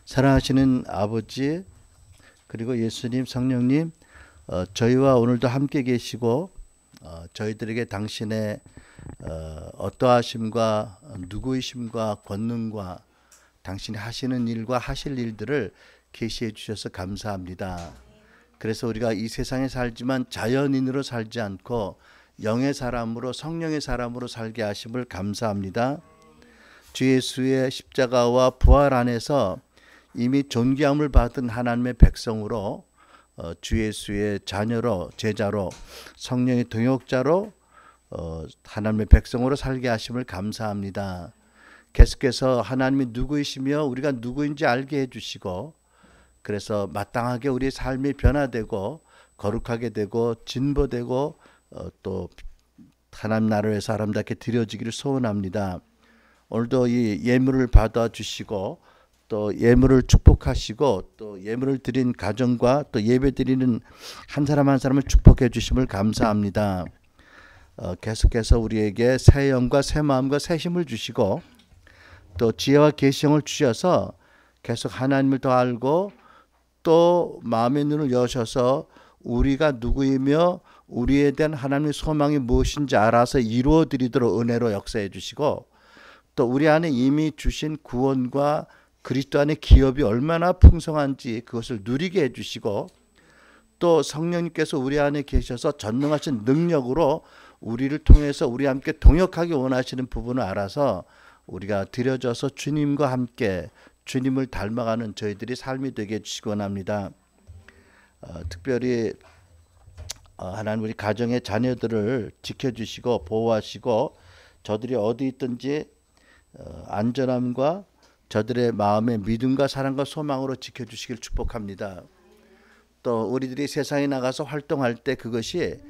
사랑하시는 아버지, 그리고 예수님, 성령님, 저희와 오늘도 함께 계시고 저희들에게 당신의 어떠하심과 누구이심과 권능과 당신이 하시는 일과 하실 일들을 계시해 주셔서 감사합니다. 그래서 우리가 이 세상에 살지만 자연인으로 살지 않고 영의 사람으로, 성령의 사람으로 살게 하심을 감사합니다. 주 예수의 십자가와 부활 안에서 이미 존귀함을 받은 하나님의 백성으로, 주 예수의 자녀로, 제자로, 성령의 동역자로 하나님의 백성으로 살게 하심을 감사합니다. 계속해서 하나님이 누구이시며 우리가 누구인지 알게 해주시고, 그래서 마땅하게 우리의 삶이 변화되고 거룩하게 되고 진보되고 또 하나님 나라의 사람답게 드려지기를 소원합니다. 오늘도 이 예물을 받아주시고 또 예물을 축복하시고 또 예물을 드린 가정과 또 예배 드리는 한 사람 한 사람을 축복해 주심을 감사합니다. 계속해서 우리에게 새 영과 새 마음과 새 힘을 주시고 또 지혜와 계시형을 주셔서 계속 하나님을 더 알고 또 마음의 눈을 여셔서 우리가 누구이며 우리에 대한 하나님의 소망이 무엇인지 알아서 이루어 드리도록 은혜로 역사해 주시고, 또 우리 안에 이미 주신 구원과 그리스도 안의 기업이 얼마나 풍성한지 그것을 누리게 해주시고, 또 성령님께서 우리 안에 계셔서 전능하신 능력으로 우리를 통해서 우리 함께 동역하기 원하시는 부분을 알아서 우리가 드려져서 주님과 함께 주님을 닮아가는 저희들이 삶이 되게 해주시기 원합니다. 특별히 하나님 우리 가정의 자녀들을 지켜주시고 보호하시고 저들이 어디 있든지 안전함과 저들의 마음의 믿음과 사랑과 소망으로 지켜주시길 축복합니다. 또 우리들이 세상에 나가서 활동할 때 그것이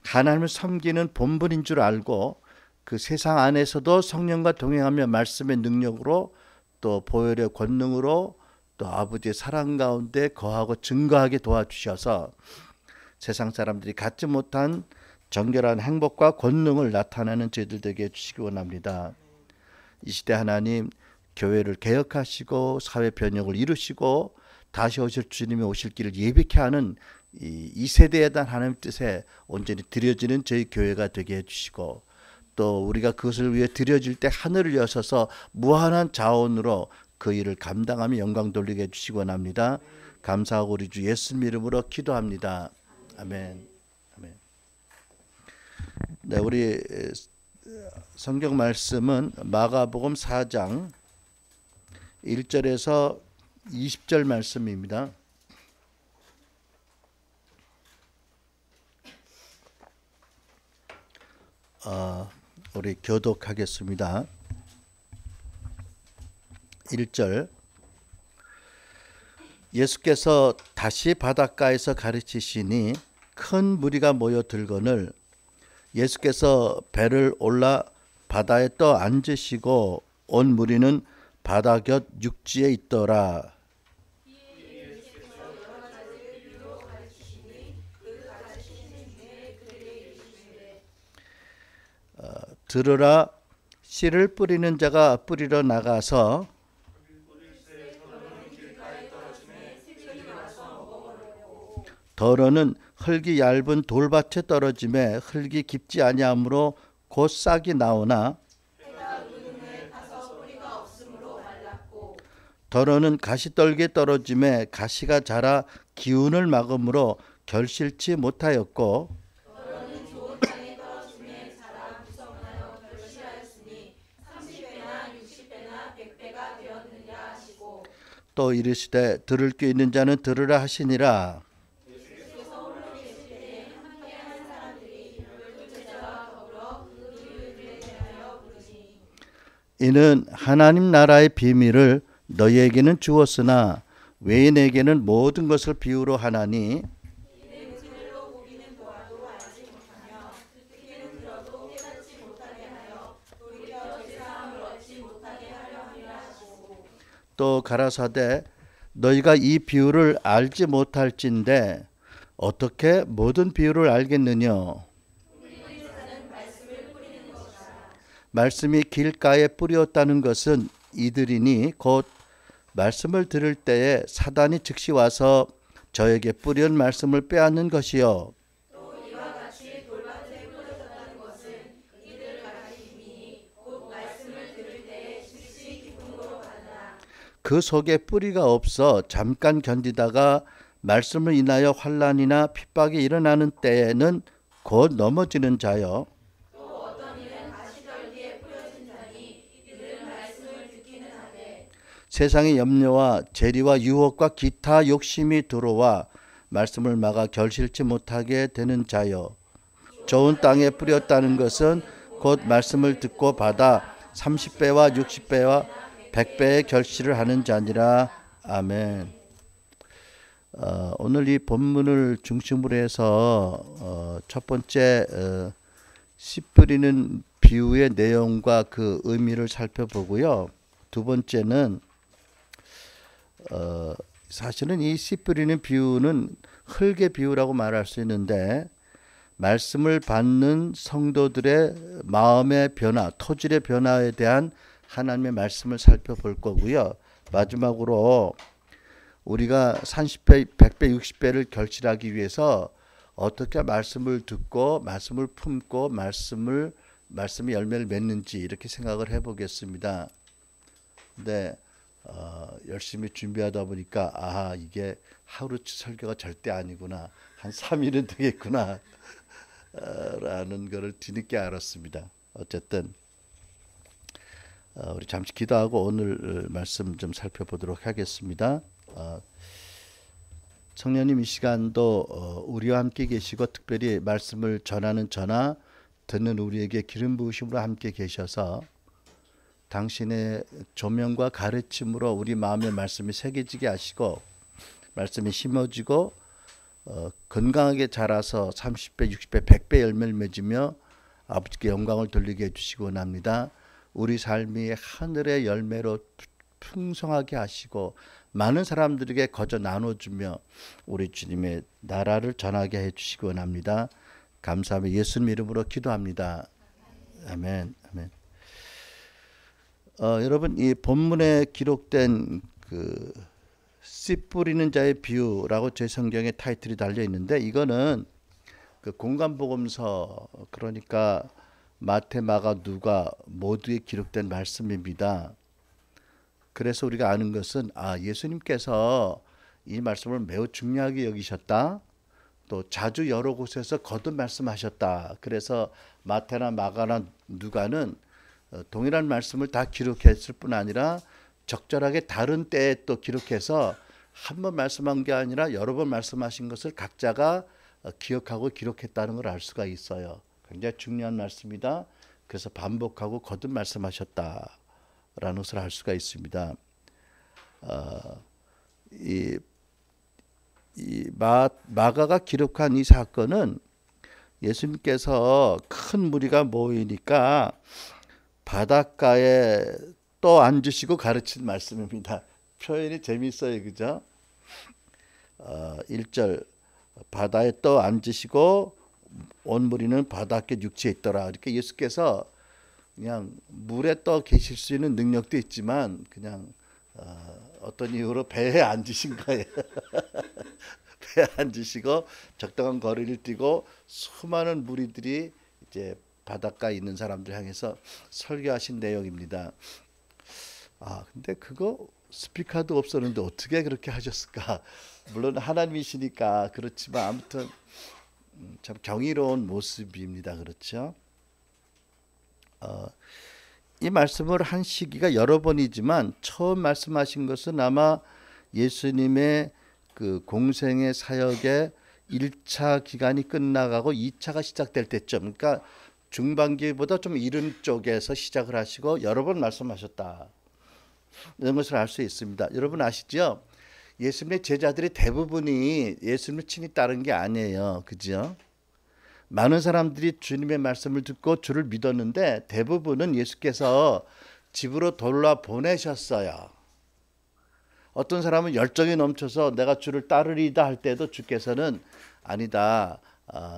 하나님을 섬기는 본분인 줄 알고 그 세상 안에서도 성령과 동행하며 말씀의 능력으로 또 보혈의 권능으로 또 아버지의 사랑 가운데 거하고 증거하게 도와주셔서 세상 사람들이 갖지 못한 정결한 행복과 권능을 나타내는 저희들 되게 해주시기 원합니다. 이 시대 하나님 교회를 개혁하시고 사회 변혁을 이루시고 다시 오실 주님이 오실 길을 예비케 하는 이 세대에 대한 하나님의 뜻에 온전히 드려지는 저희 교회가 되게 해주시고, 또 우리가 그것을 위해 드려질 때 하늘을 여셔서 무한한 자원으로 그 일을 감당하며 영광 돌리게 해주시기 원합니다. 감사하고 우리 주 예수님 이름으로 기도합니다. 아멘. 아멘. 네, 우리 성경 말씀은 마가복음 4장 1절에서 20절 말씀입니다. 우리 교독하겠습니다. 1절. 예수께서 다시 바닷가에서 가르치시니 큰 무리가 모여들거늘 예수께서 배를 올라 바다에 떠 앉으시고 온 무리는 바다 곁 육지에 있더라. 들으라, 씨를 뿌리는 자가 뿌리러 나가서 더러는 흙이 얇은 돌밭에 떨어짐에 흙이 깊지 아니하므로 곧 싹이 나오나 더러는 가시떨기에 떨어짐에 가시가 자라 기운을 막음으로 결실치 못하였고 또 이르시되 들을 귀 있는 자는 들으라 하시니라. 이는 하나님 나라의 비밀을 너희에게는 주었으나 외인에게는 모든 것을 비유로 하나니 또 가라사대 너희가 이 비유를 알지 못할진대 어떻게 모든 비유를 알겠느냐. 말씀이 길가에 뿌렸다는 것은 이들이니 곧 말씀을 들을 때에 사단이 즉시 와서 저에게 뿌리온 말씀을 빼앗는 것이요. 그 속에 뿌리가 없어 잠깐 견디다가 말씀을 인하여 환난이나 핍박이 일어나는 때에는 곧 넘어지는 자요. 세상의 염려와 재리와 유혹과 기타 욕심이 들어와 말씀을 막아 결실치 못하게 되는 자요. 좋은 땅에 뿌렸다는 것은 곧 말씀을 듣고 받아 30배와 60배와 100배의 결실을 하는 자니라. 아멘. 오늘 이 본문을 중심으로 해서 첫 번째 씨 뿌리는 비유의 내용과 그 의미를 살펴보고요. 두 번째는 사실은 이 씨 뿌리는 비유는 흙의 비유라고 말할 수 있는데 말씀을 받는 성도들의 마음의 변화, 토질의 변화에 대한 하나님의 말씀을 살펴볼 거고요. 마지막으로 우리가 30배, 100배, 60배를 결실하기 위해서 어떻게 말씀을 듣고 말씀을 품고 말씀이 열매를 맺는지 이렇게 생각을 해보겠습니다. 근데 열심히 준비하다 보니까 이게 하루치 설교가 절대 아니구나. 한 3일은 되겠구나 라는 것을 뒤늦게 알았습니다. 어쨌든 우리 잠시 기도하고 오늘 말씀 좀 살펴보도록 하겠습니다. 청년님 이 시간도 우리와 함께 계시고 특별히 말씀을 전하는 저나 듣는 우리에게 기름 부으심으로 함께 계셔서 당신의 조명과 가르침으로 우리 마음의 말씀이 새겨지게 하시고 말씀이 심어지고 건강하게 자라서 30배, 60배, 100배 열매를 맺으며 아버지께 영광을 돌리게 해주시기 원합니다. 우리 삶이 하늘의 열매로 풍성하게 하시고 많은 사람들에게 거저 나눠주며 우리 주님의 나라를 전하게 해주시기 원합니다. 감사하며 예수님 이름으로 기도합니다. 아멘. 아멘. 여러분 이 본문에 기록된 그 씨 뿌리는 자의 비유라고 제 성경에 타이틀이 달려 있는데 이거는 그 공간복음서 그러니까 마태, 마가, 누가 모두에 기록된 말씀입니다. 그래서 우리가 아는 것은 예수님께서 이 말씀을 매우 중요하게 여기셨다. 또 자주 여러 곳에서 거듭 말씀하셨다. 그래서 마태나 마가나 누가는 동일한 말씀을 다 기록했을 뿐 아니라 적절하게 다른 때에 또 기록해서 한 번 말씀한 게 아니라 여러 번 말씀하신 것을 각자가 기억하고 기록했다는 걸 알 수가 있어요. 굉장히 중요한 말씀이다. 그래서 반복하고 거듭 말씀하셨다라는 것을 알 수가 있습니다. 마가가 기록한 이 사건은 예수님께서 큰 무리가 모이니까 바닷가에 또 앉으시고 가르친 말씀입니다. 표현이 재미있어요. 그죠? 1절 바다에 또 앉으시고 온 무리는 바닷가 육지에 있더라. 이렇게 예수께서 그냥 물에 떠 계실 수 있는 능력도 있지만 그냥 어떤 이유로 배에 앉으신 거예요. 배에 앉으시고 적당한 거리를 뛰고 수많은 무리들이 이제 바닷가에 있는 사람들 향해서 설교하신 내용입니다. 근데 그거 스피커도 없었는데 어떻게 그렇게 하셨을까? 물론 하나님이시니까 그렇지만 아무튼 참 경이로운 모습입니다. 그렇죠? 이 말씀을 한 시기가 여러 번이지만 처음 말씀하신 것은 아마 예수님의 그 공생의 사역의 1차 기간이 끝나가고 2차가 시작될 때쯤, 그러니까 중반기보다 좀 이른 쪽에서 시작을 하시고 여러 번 말씀하셨다. 이런 것을 알 수 있습니다. 여러분 아시죠? 예수님의 제자들이 대부분이 예수님을 친히 따른 게 아니에요. 그죠? 많은 사람들이 주님의 말씀을 듣고 주를 믿었는데 대부분은 예수께서 집으로 돌아보내셨어요. 어떤 사람은 열정이 넘쳐서 내가 주를 따르리다 할 때도 주께서는 아니다.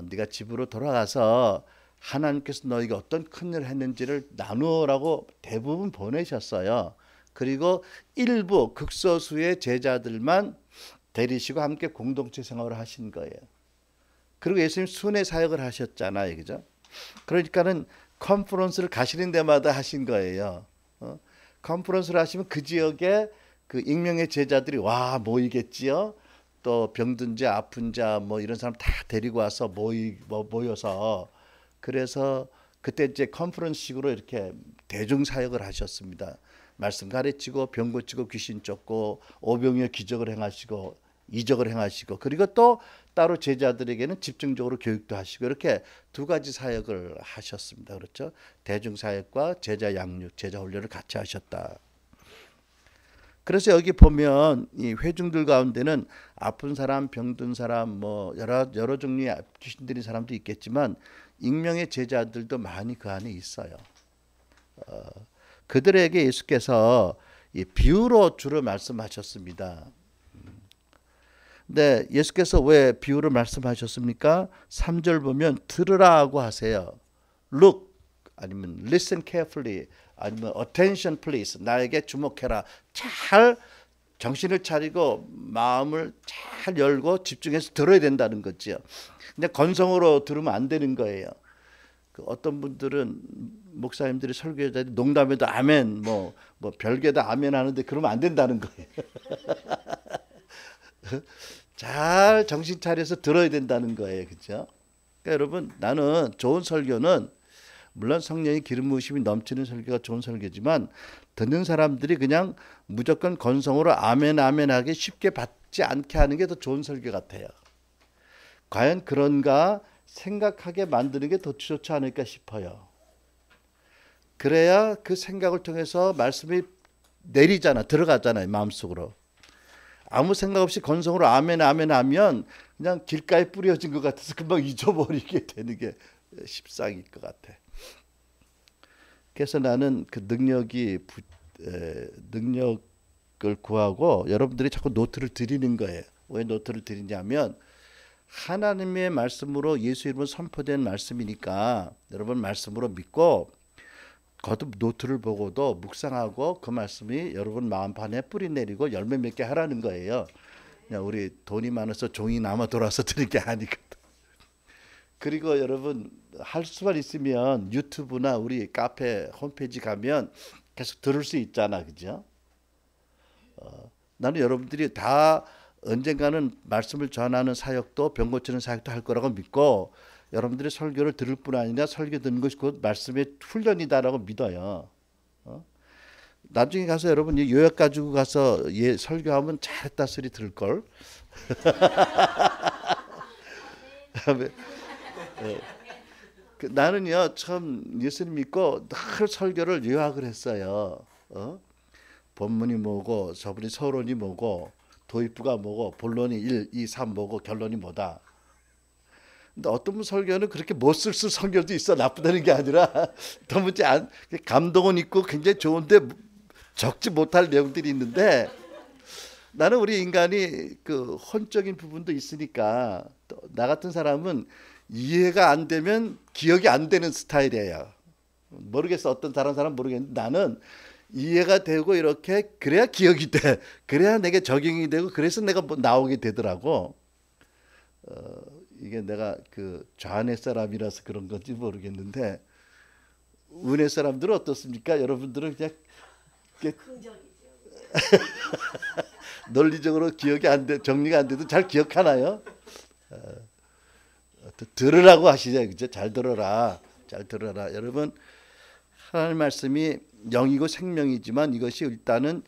네가 집으로 돌아가서 하나님께서 너에게 어떤 큰 일을 했는지를 나누어라고 대부분 보내셨어요. 그리고 일부 극소수의 제자들만 데리시고 함께 공동체 생활을 하신 거예요. 그리고 예수님 순회 사역을 하셨잖아요, 그죠? 그러니까는 컨퍼런스를 가시는 데마다 하신 거예요. 컨퍼런스를 하시면 그 지역에 그 익명의 제자들이 와 모이겠지요. 또 병든 자, 아픈 자, 뭐 이런 사람 다 데리고 와서 모여서 그래서 그때 이제 컨퍼런스식으로 이렇게 대중 사역을 하셨습니다. 말씀 가르치고 병 고치고 귀신 쫓고 오병이어 기적을 행하시고 이적을 행하시고 그리고 또 따로 제자들에게는 집중적으로 교육도 하시고 이렇게 두 가지 사역을 하셨습니다. 그렇죠? 대중 사역과 제자 양육, 제자 훈련을 같이 하셨다. 그래서 여기 보면 이 회중들 가운데는 아픈 사람, 병든 사람, 뭐 여러 종류의 귀신 들린 사람도 있겠지만 익명의 제자들도 많이 그 안에 있어요. 그들에게 예수께서 이 비유로 주로 말씀하셨습니다. 근데 예수께서 왜 비유로 말씀하셨습니까? 3절 보면 들으라고 하세요. Look 아니면 listen carefully 아니면 attention please 나에게 주목해라. 잘 정신을 차리고 마음을 잘 열고 집중해서 들어야 된다는 거죠. 근데 건성으로 들으면 안 되는 거예요. 그 어떤 분들은 목사님들이 설교자들이 농담에도 아멘 뭐 별개다 아멘 하는데 그러면 안 된다는 거예요. 잘 정신 차려서 들어야 된다는 거예요. 그렇죠? 그러니까 여러분 나는 좋은 설교는 물론 성령의 기름 부으심이 넘치는 설교가 좋은 설교지만 듣는 사람들이 그냥 무조건 건성으로 아멘 아멘 하기 쉽게 받지 않게 하는 게 더 좋은 설교 같아요. 과연 그런가 생각하게 만드는 게 더 좋지 않을까 싶어요. 그래야 그 생각을 통해서 말씀이 내리잖아. 들어가잖아요. 마음속으로. 아무 생각 없이 건성으로 아멘 아멘 하면 그냥 길가에 뿌려진 것 같아서 금방 잊어버리게 되는 게 십상일 것 같아. 그래서 나는 그 능력을 구하고 여러분들이 자꾸 노트를 드리는 거예요. 왜 노트를 드리냐면 하나님의 말씀으로 예수 이름으로 선포된 말씀이니까 여러분 말씀으로 믿고 거듭 노트를 보고도 묵상하고 그 말씀이 여러분 마음판에 뿌리 내리고 열매 맺게 하라는 거예요. 그냥 우리 돈이 많아서 종이 남아 돌아서 드릴 게 아니거든. 그리고 여러분 할 수만 있으면 유튜브나 우리 카페 홈페이지 가면 계속 들을 수 있잖아, 그죠? 나는 여러분들이 다 언젠가는 말씀을 전하는 사역도 병 고치는 사역도 할 거라고 믿고 여러분들이 설교를 들을 뿐 아니라 설교 듣는 것이 곧 말씀의 훈련이다라고 믿어요. 나중에 가서 여러분 요약 가지고 가서 설교하면 잘했다 소리 들을 걸. 나는요 처음 예수님 믿고 늘 설교를 요약을 했어요. 본문이 뭐고 저분이 서론이 뭐고 도입부가 뭐고 본론이 1, 2, 3 뭐고 결론이 뭐다. 근데 어떤 분 설교는 그렇게 못 쓸 설교도 있어. 나쁘다는 게 아니라 너무 감동은 있고 굉장히 좋은데 적지 못할 내용들이 있는데 나는 우리 인간이 그 혼적인 부분도 있으니까 나 같은 사람은 이해가 안 되면 기억이 안 되는 스타일이에요. 모르겠어. 어떤 다른 사람 모르겠는데 나는 이해가 되고 이렇게 그래야 기억이 돼. 그래야 내게 적용이 되고 그래서 내가 뭐 나오게 되더라고. 이게 내가 그 좌안의 사람이라서 그런 건지 모르겠는데 우은혜 사람들은 어떻습니까? 여러분들은 그냥 논리적으로 기억이 안 돼, 정리가 안 돼도 잘 기억하나요? 들으라고 하시죠, 그죠? 잘 들어라, 잘 들어라. 여러분 하나님 말씀이 영이고 생명이지만 이것이 일단은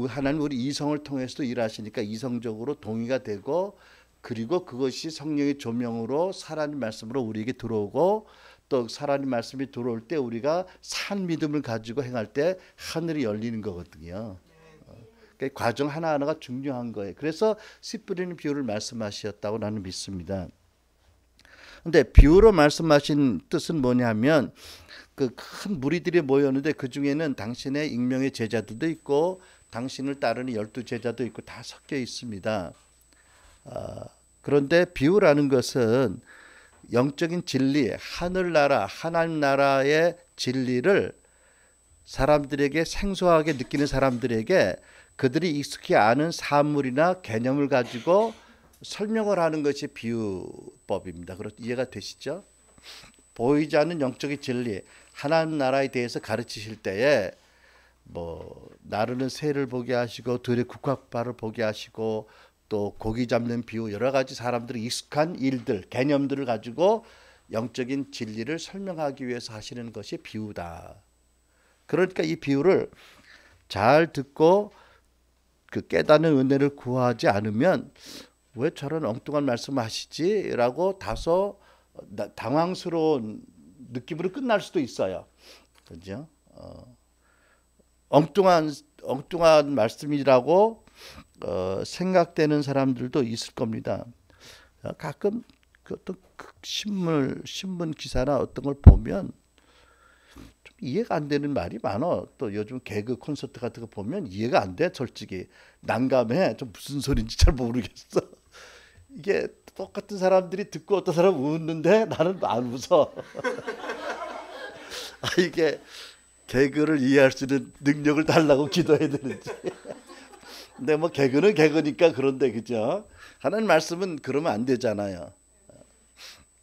하나님 우리 이성을 통해서도 일하시니까 이성적으로 동의가 되고 그리고 그것이 성령의 조명으로 살아있는 말씀으로 우리에게 들어오고 또 살아있는 말씀이 들어올 때 우리가 산 믿음을 가지고 행할 때 하늘이 열리는 거거든요. 그러니까 과정 하나하나가 중요한 거예요. 그래서 씨 뿌리는 비유를 말씀하셨다고 나는 믿습니다. 근데 비유로 말씀하신 뜻은 뭐냐면 그 큰 무리들이 모였는데 그 중에는 당신의 익명의 제자들도 있고 당신을 따르는 12 제자도 있고 다 섞여 있습니다. 그런데 비유라는 것은 영적인 진리, 하늘나라, 하나님 나라의 진리를 사람들에게 생소하게 느끼는 사람들에게 그들이 익숙히 아는 사물이나 개념을 가지고 설명을 하는 것이 비유법입니다. 이해가 되시죠? 보이지 않는 영적인 진리, 하나님 나라에 대해서 가르치실 때에 뭐 나르는 새를 보게 하시고 들의 국화발을 보게 하시고 또 고기 잡는 비유, 여러 가지 사람들이 익숙한 일들, 개념들을 가지고 영적인 진리를 설명하기 위해서 하시는 것이 비유다. 그러니까 이 비유를 잘 듣고 그 깨닫는 은혜를 구하지 않으면 왜 저런 엉뚱한 말씀을 하시지? 라고 다소 당황스러운 느낌으로 끝날 수도 있어요. 그죠? 엉뚱한 말씀이라고 생각되는 사람들도 있을 겁니다. 가끔 그 어떤 신문 기사나 어떤 걸 보면 좀 이해가 안 되는 말이 많아. 또 요즘 개그 콘서트 같은 거 보면 이해가 안 돼. 솔직히 난감해. 좀 무슨 소리인지 잘 모르겠어. 이게 똑같은 사람들이 듣고 어떤 사람은 웃는데 나는 안 웃어. 이게 개그를 이해할 수 있는 능력을 달라고 기도해야 되는지. 근데 뭐 개그는 개그니까 그런데 그죠? 하나님 말씀은 그러면 안 되잖아요.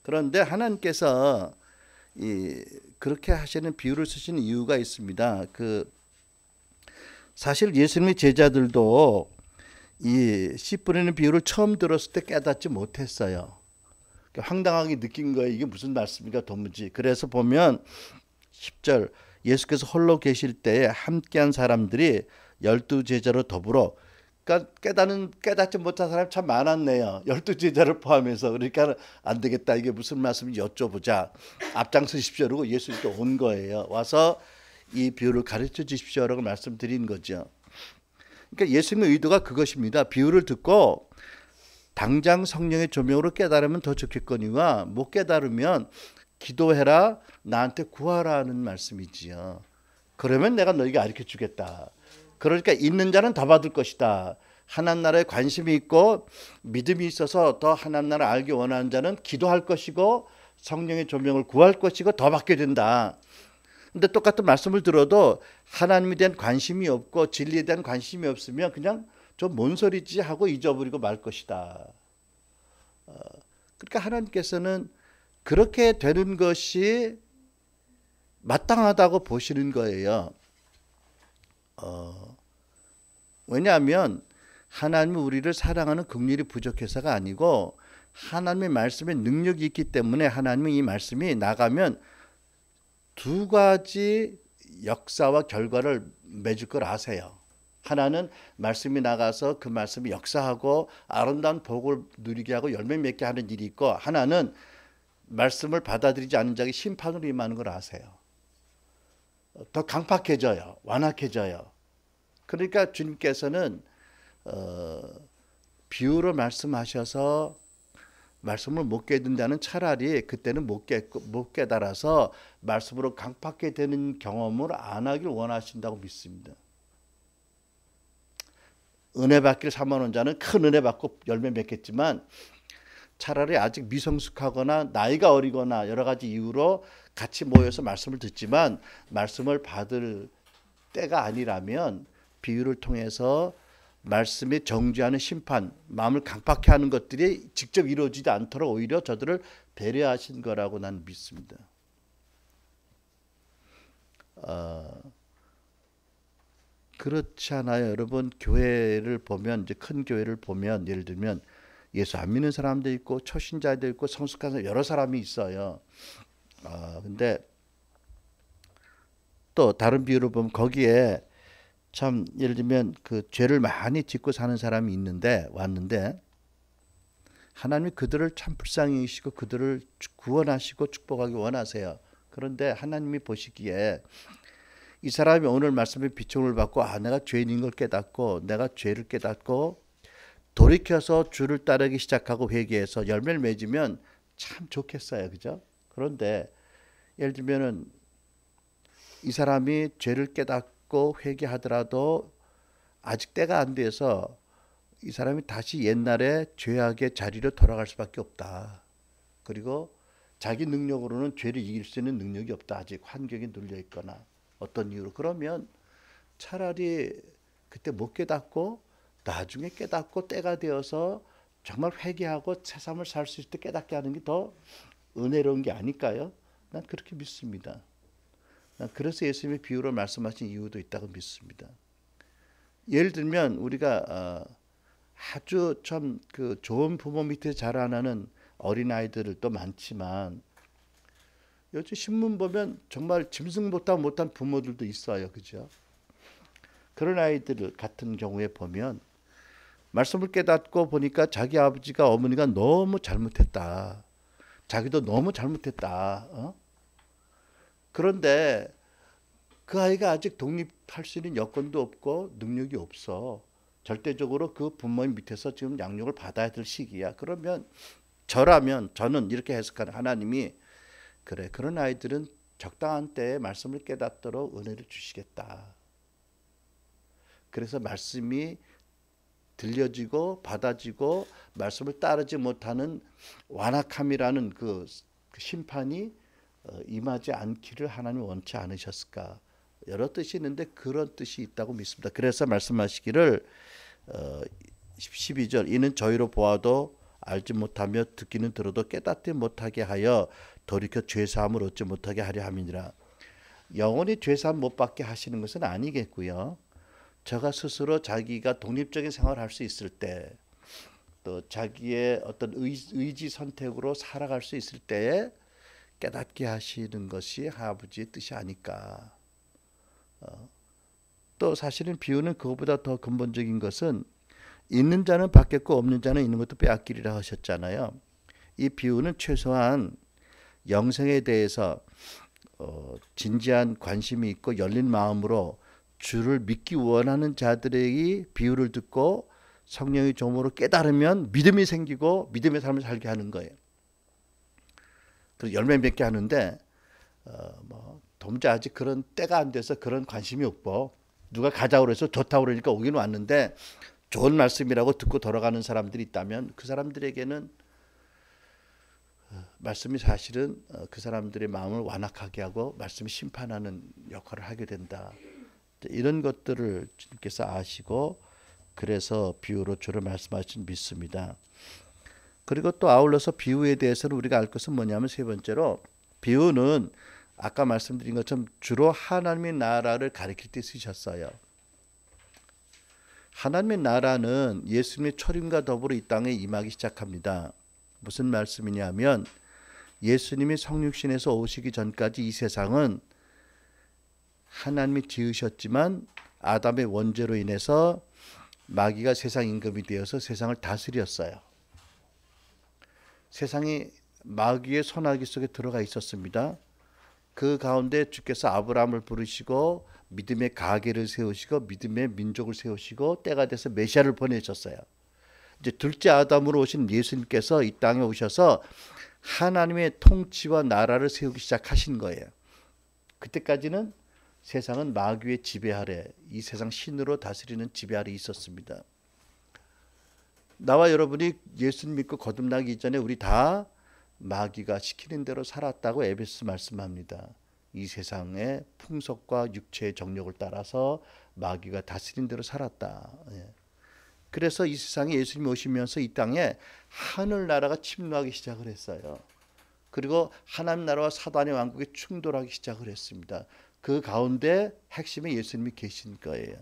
그런데 하나님께서 그렇게 하시는 비유를 쓰시는 이유가 있습니다. 사실 예수님의 제자들도 이 씨 뿌리는 비유를 처음 들었을 때 깨닫지 못했어요. 황당하게 느낀 거예요. 이게 무슨 말씀인가 도무지. 그래서 보면 10절 예수께서 홀로 계실 때에 함께한 사람들이 12제자로 더불어, 그러니까 깨닫지 못한 사람이 참 많았네요. 12제자를 포함해서. 그러니까 안 되겠다. 이게 무슨 말씀인지 여쭤보자. 앞장서십시오. 그러고 예수님께 온 거예요. 와서 이 비유를 가르쳐 주십시오라고 말씀드린 거죠. 그러니까 예수님의 의도가 그것입니다. 비유를 듣고 당장 성령의 조명으로 깨달으면 더 좋겠거니와 못 깨달으면 기도해라, 나한테 구하라는 말씀이지요. 그러면 내가 너에게 가르쳐 주겠다. 그러니까 있는 자는 더 받을 것이다. 하나님 나라에 관심이 있고 믿음이 있어서 더 하나님 나라 알기 원하는 자는 기도할 것이고 성령의 조명을 구할 것이고 더 받게 된다. 근데 똑같은 말씀을 들어도 하나님에 대한 관심이 없고 진리에 대한 관심이 없으면 그냥 좀 뭔 소리지 하고 잊어버리고 말 것이다. 그러니까 하나님께서는 그렇게 되는 것이 마땅하다고 보시는 거예요. 왜냐하면 하나님은 우리를 사랑하는 긍휼이 부족해서가 아니고 하나님의 말씀에 능력이 있기 때문에 하나님은 이 말씀이 나가면 두 가지 역사와 결과를 맺을 걸 아세요. 하나는 말씀이 나가서 그 말씀이 역사하고 아름다운 복을 누리게 하고 열매 맺게 하는 일이 있고, 하나는 말씀을 받아들이지 않는 자에게 심판으로 임하는 걸 아세요. 더 강팍해져요. 완악해져요. 그러니까 주님께서는 비유로 말씀하셔서 말씀을 못 깨닫는다는, 차라리 그때는 못 깨달아서 말씀으로 강팍하게 되는 경험을 안 하길 원하신다고 믿습니다. 은혜 받기를 사모하는 자는 큰 은혜 받고 열매 맺겠지만, 차라리 아직 미성숙하거나 나이가 어리거나 여러 가지 이유로 같이 모여서 말씀을 듣지만 말씀을 받을 때가 아니라면 비유를 통해서 말씀에 정죄하는 심판, 마음을 강팍해 하는 것들이 직접 이루어지지 않도록 오히려 저들을 배려하신 거라고 난 믿습니다. 그렇지 않아요, 여러분? 교회를 보면, 이제 큰 교회를 보면, 예를 들면 예수 안 믿는 사람도 있고 초신자도 있고 성숙한 사람 여러 사람이 있어요. 근데 또 다른 비유를 보면 거기에 참, 예를 들면 그 죄를 많이 짓고 사는 사람이 왔는데 하나님이 그들을 참 불쌍히 여기시고 그들을 구원하시고 축복하기 원하세요. 그런데 하나님이 보시기에 이 사람이 오늘 말씀에 비총을 받고 내가 죄인인 걸 깨닫고 내가 죄를 깨닫고 돌이켜서 주를 따르기 시작하고 회개해서 열매를 맺으면 참 좋겠어요. 그죠? 그런데 예를 들면은 이 사람이 죄를 깨닫고 회개하더라도 아직 때가 안 돼서 이 사람이 다시 옛날에 죄악의 자리로 돌아갈 수밖에 없다. 그리고 자기 능력으로는 죄를 이길 수 있는 능력이 없다. 아직 환경에 눌려 있거나. 어떤 이유로. 그러면 차라리 그때 못 깨닫고 나중에 깨닫고 때가 되어서 정말 회개하고 새 삶을 살 수 있을 때 깨닫게 하는 게 더 은혜로운 게 아닐까요? 난 그렇게 믿습니다. 난 그래서 예수님의 비유로 말씀하신 이유도 있다고 믿습니다. 예를 들면 우리가 아주 참 그 좋은 부모 밑에 자라나는 어린 아이들도 많지만 요즘 신문 보면 정말 짐승보다 못한 부모들도 있어요, 그죠? 그런 아이들 같은 경우에 보면 말씀을 깨닫고 보니까 자기 아버지가 어머니가 너무 잘못했다. 자기도 너무 잘못했다. 그런데 그 아이가 아직 독립할 수 있는 여건도 없고 능력이 없어. 절대적으로 그 부모님 밑에서 지금 양육을 받아야 될 시기야. 그러면 저는 이렇게 해석하는 하나님이 그래 그런 아이들은 적당한 때에 말씀을 깨닫도록 은혜를 주시겠다. 그래서 말씀이 들려지고 받아지고 말씀을 따르지 못하는 완악함이라는 그 심판이 임하지 않기를 하나님 원치 않으셨을까. 여러 뜻이 있는데 그런 뜻이 있다고 믿습니다. 그래서 말씀하시기를 12절 이는 저희로 보아도 알지 못하며 듣기는 들어도 깨닫지 못하게 하여 돌이켜 죄사함을 얻지 못하게 하려 함이니라. 영원히 죄사함 못 받게 하시는 것은 아니겠고요. 저가 스스로 자기가 독립적인 생활을 할 수 있을 때 또 자기의 어떤 의지 선택으로 살아갈 수 있을 때에 깨닫게 하시는 것이 아버지의 뜻이 아닐까. 또 사실은 비유는 그것보다 더 근본적인 것은 있는 자는 받겠고 없는 자는 있는 것도 빼앗기리라 하셨잖아요. 이 비유는 최소한 영생에 대해서 진지한 관심이 있고 열린 마음으로 주를 믿기 원하는 자들의 비유를 듣고 성령의 조모로 깨달으면 믿음이 생기고 믿음의 삶을 살게 하는 거예요. 그래서 열매 맺게 하는데 도무지 아직 그런 때가 안 돼서 그런 관심이 없고 누가 가자고 그래서 좋다고 그러니까 오긴 왔는데 좋은 말씀이라고 듣고 돌아가는 사람들이 있다면 그 사람들에게는 말씀이 사실은 그 사람들의 마음을 완악하게 하고 말씀이 심판하는 역할을 하게 된다. 이런 것들을 주님께서 아시고 그래서 비유로 주를 말씀하신 믿습니다. 그리고 또 아울러서 비유에 대해서는 우리가 알 것은 뭐냐면 세 번째로 비유는 아까 말씀드린 것처럼 주로 하나님의 나라를 가리킬 때 쓰셨어요. 하나님의 나라는 예수님의 초림과 더불어 이 땅에 임하기 시작합니다. 무슨 말씀이냐면 예수님이 성육신에서 오시기 전까지 이 세상은 하나님이 지으셨지만 아담의 원죄로 인해서 마귀가 세상 임금이 되어서 세상을 다스렸어요. 세상이 마귀의 손아귀 속에 들어가 있었습니다. 그 가운데 주께서 아브라함을 부르시고 믿음의 가계를 세우시고 믿음의 민족을 세우시고 때가 돼서 메시아를 보내셨어요. 이제 둘째 아담으로 오신 예수님께서 이 땅에 오셔서 하나님의 통치와 나라를 세우기 시작하신 거예요. 그때까지는 세상은 마귀의 지배 아래, 이 세상 신으로 다스리는 지배 아래 있었습니다. 나와 여러분이 예수님 믿고 거듭나기 전에 우리 다 마귀가 시키는 대로 살았다고 에베소 말씀합니다. 이 세상의 풍속과 육체의 정욕을 따라서 마귀가 다스린 대로 살았다. 그래서 이 세상에 예수님이 오시면서 이 땅에 하늘나라가 침노하기 시작을 했어요. 그리고 하나님 나라와 사단의 왕국이 충돌하기 시작을 했습니다. 그 가운데 핵심에 예수님이 계신 거예요.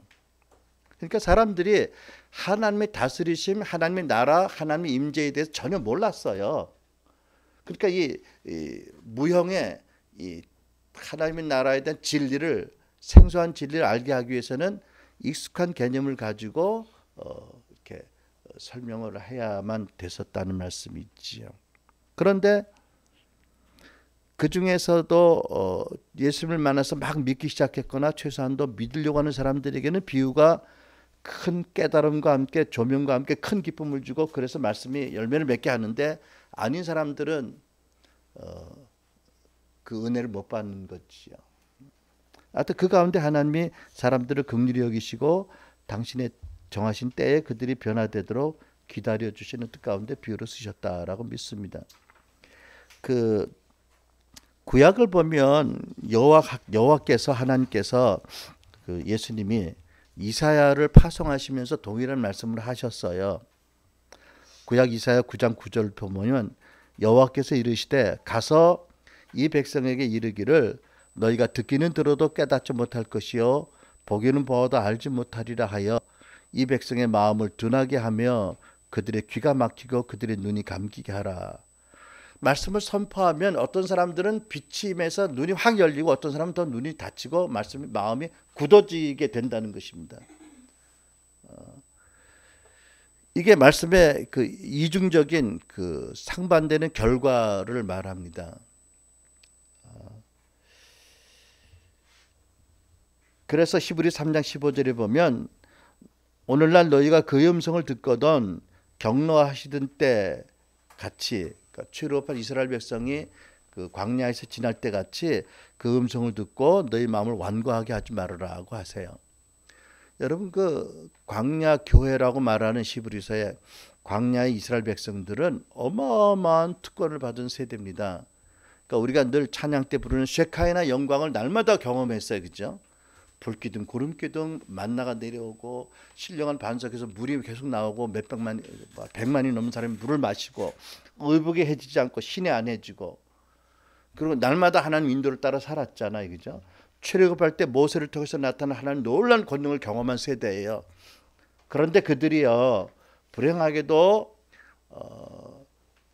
그러니까 사람들이 하나님의 다스리심, 하나님의 나라, 하나님의 임재에 대해서 전혀 몰랐어요. 그러니까 이 무형의 이 하나님의 나라에 대한 진리를, 생소한 진리를 알게 하기 위해서는 익숙한 개념을 가지고 이렇게 설명을 해야만 됐었다는 말씀이지요. 그런데 그 중에서도 예수님을 만나서 막 믿기 시작했거나 최소한도 믿으려고 하는 사람들에게는 비유가 큰 깨달음과 함께 조명과 함께 큰 기쁨을 주고 그래서 말씀이 열매를 맺게 하는데 아닌 사람들은 그 은혜를 못 받는 거지요. 하여튼 그 가운데 하나님이 사람들을 긍휼히 여기시고 당신의 정하신 때에 그들이 변화되도록 기다려 주시는 뜻 가운데 비유를 쓰셨다라고 믿습니다. 그 구약을 보면 여호와께서 하나님께서 그 예수님이 이사야를 파송하시면서 동일한 말씀을 하셨어요. 구약 이사야 9장 9절 보면 여호와께서 이르시되 가서 이 백성에게 이르기를 너희가 듣기는 들어도 깨닫지 못할 것이요 보기는 보아도 알지 못하리라 하여 이 백성의 마음을 둔하게 하며 그들의 귀가 막히고 그들의 눈이 감기게 하라. 말씀을 선포하면 어떤 사람들은 빛이 임해서 눈이 확 열리고 어떤 사람은 더 눈이 닫히고 마음이 굳어지게 된다는 것입니다. 이게 말씀의 그 이중적인 그 상반되는 결과를 말합니다. 그래서 히브리 3장 15절에 보면 오늘날 너희가 그의 음성을 듣거든 경노하시던 때 같이 출애굽한 이스라엘 백성이 그 광야에서 지날 때 같이 그 음성을 듣고 너희 마음을 완고하게 하지 말으라고 하세요. 여러분 그 광야 교회라고 말하는 히브리서의 광야의 이스라엘 백성들은 어마어마한 특권을 받은 세대입니다. 그러니까 우리가 늘 찬양 때 부르는 쉐카이나 영광을 날마다 경험했어요, 그죠? 불기둥, 구름기둥, 만나가 내려오고 신령한 반석에서 물이 계속 나오고 백만이 넘는 사람이 물을 마시고 의복이 해지지 않고 신이 안 해지고 그리고 날마다 하나님 인도를 따라 살았잖아요, 그죠? 출애굽할 때 모세를 통해서 나타난 하나님 놀라운 권능을 경험한 세대예요. 그런데 그들이요 불행하게도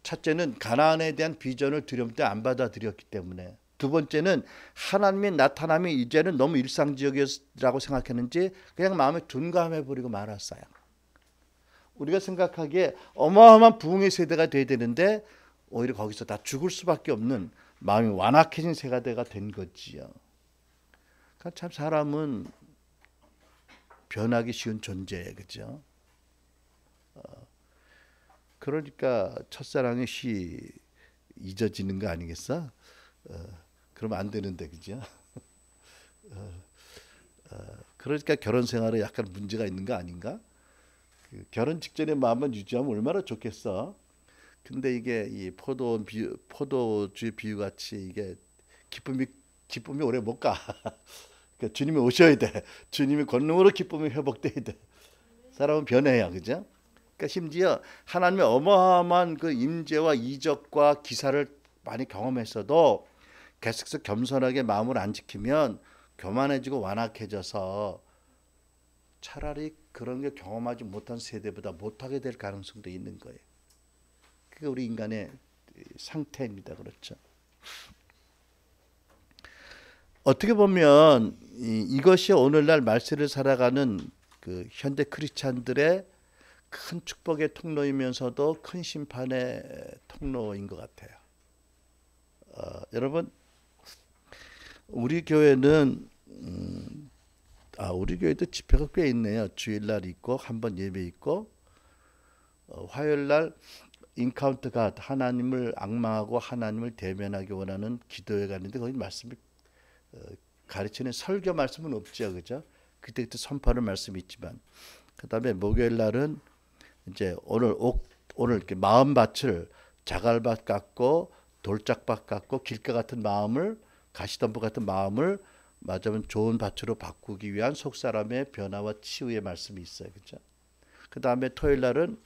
첫째는 가나안에 대한 비전을 두려움 때 안 받아들였기 때문에, 두 번째는 하나님의 나타남이 이제는 너무 일상적이라고 생각했는지 그냥 마음에 둔감해버리고 말았어요. 우리가 생각하기에 어마어마한 부흥의 세대가 돼야 되는데 오히려 거기서 다 죽을 수밖에 없는 마음이 완악해진 세대가 된 거지요. 그러니까 참 사람은 변하기 쉬운 존재예요, 그죠? 그러니까 첫사랑의 시 잊어지는 거 아니겠어? 그러면 안 되는데, 그죠? 그러니까 결혼 생활에 약간 문제가 있는 거 아닌가? 결혼 직전의 마음만 유지하면 얼마나 좋겠어. 근데 이게 이 포도주의 비유 같이 이게 기쁨이 오래 못 가. 그러니까 주님이 오셔야 돼. 주님이 권능으로 기쁨이 회복돼야 돼. 사람은 변해요, 그죠? 그러니까 심지어 하나님의 어마어마한 그 임재와 이적과 기사를 많이 경험했어도 계속해서 겸손하게 마음을 안 지키면 교만해지고 완악해져서 차라리 그런 게 경험하지 못한 세대보다 못하게 될 가능성도 있는 거예요. 그게 우리 인간의 상태입니다. 그렇죠? 어떻게 보면 이것이 오늘날 말세를 살아가는 그 현대 크리스찬들의 큰 축복의 통로이면서도 큰 심판의 통로인 것 같아요. 여러분, 우리 교회는 우리 교회도 집회가 꽤 있네요. 주일날 있고 한 번 예배 있고 화요일날 인카운트 갓, 하나님을 앙망하고 하나님을 대면하기 원하는 기도회가 있는데 거기 말씀이 가르치는 설교 말씀은 없죠, 그죠? 그때 선포하는 말씀이 있지만, 그 다음에 목요일 날은 이제 오늘 이렇게 마음밭을 자갈밭 같고 돌짝밭 같고 길가 같은 마음을, 가시덤불 같은 마음을 맞으면 좋은 밭으로 바꾸기 위한 속사람의 변화와 치유의 말씀이 있어요, 그죠? 그 다음에 토요일 날은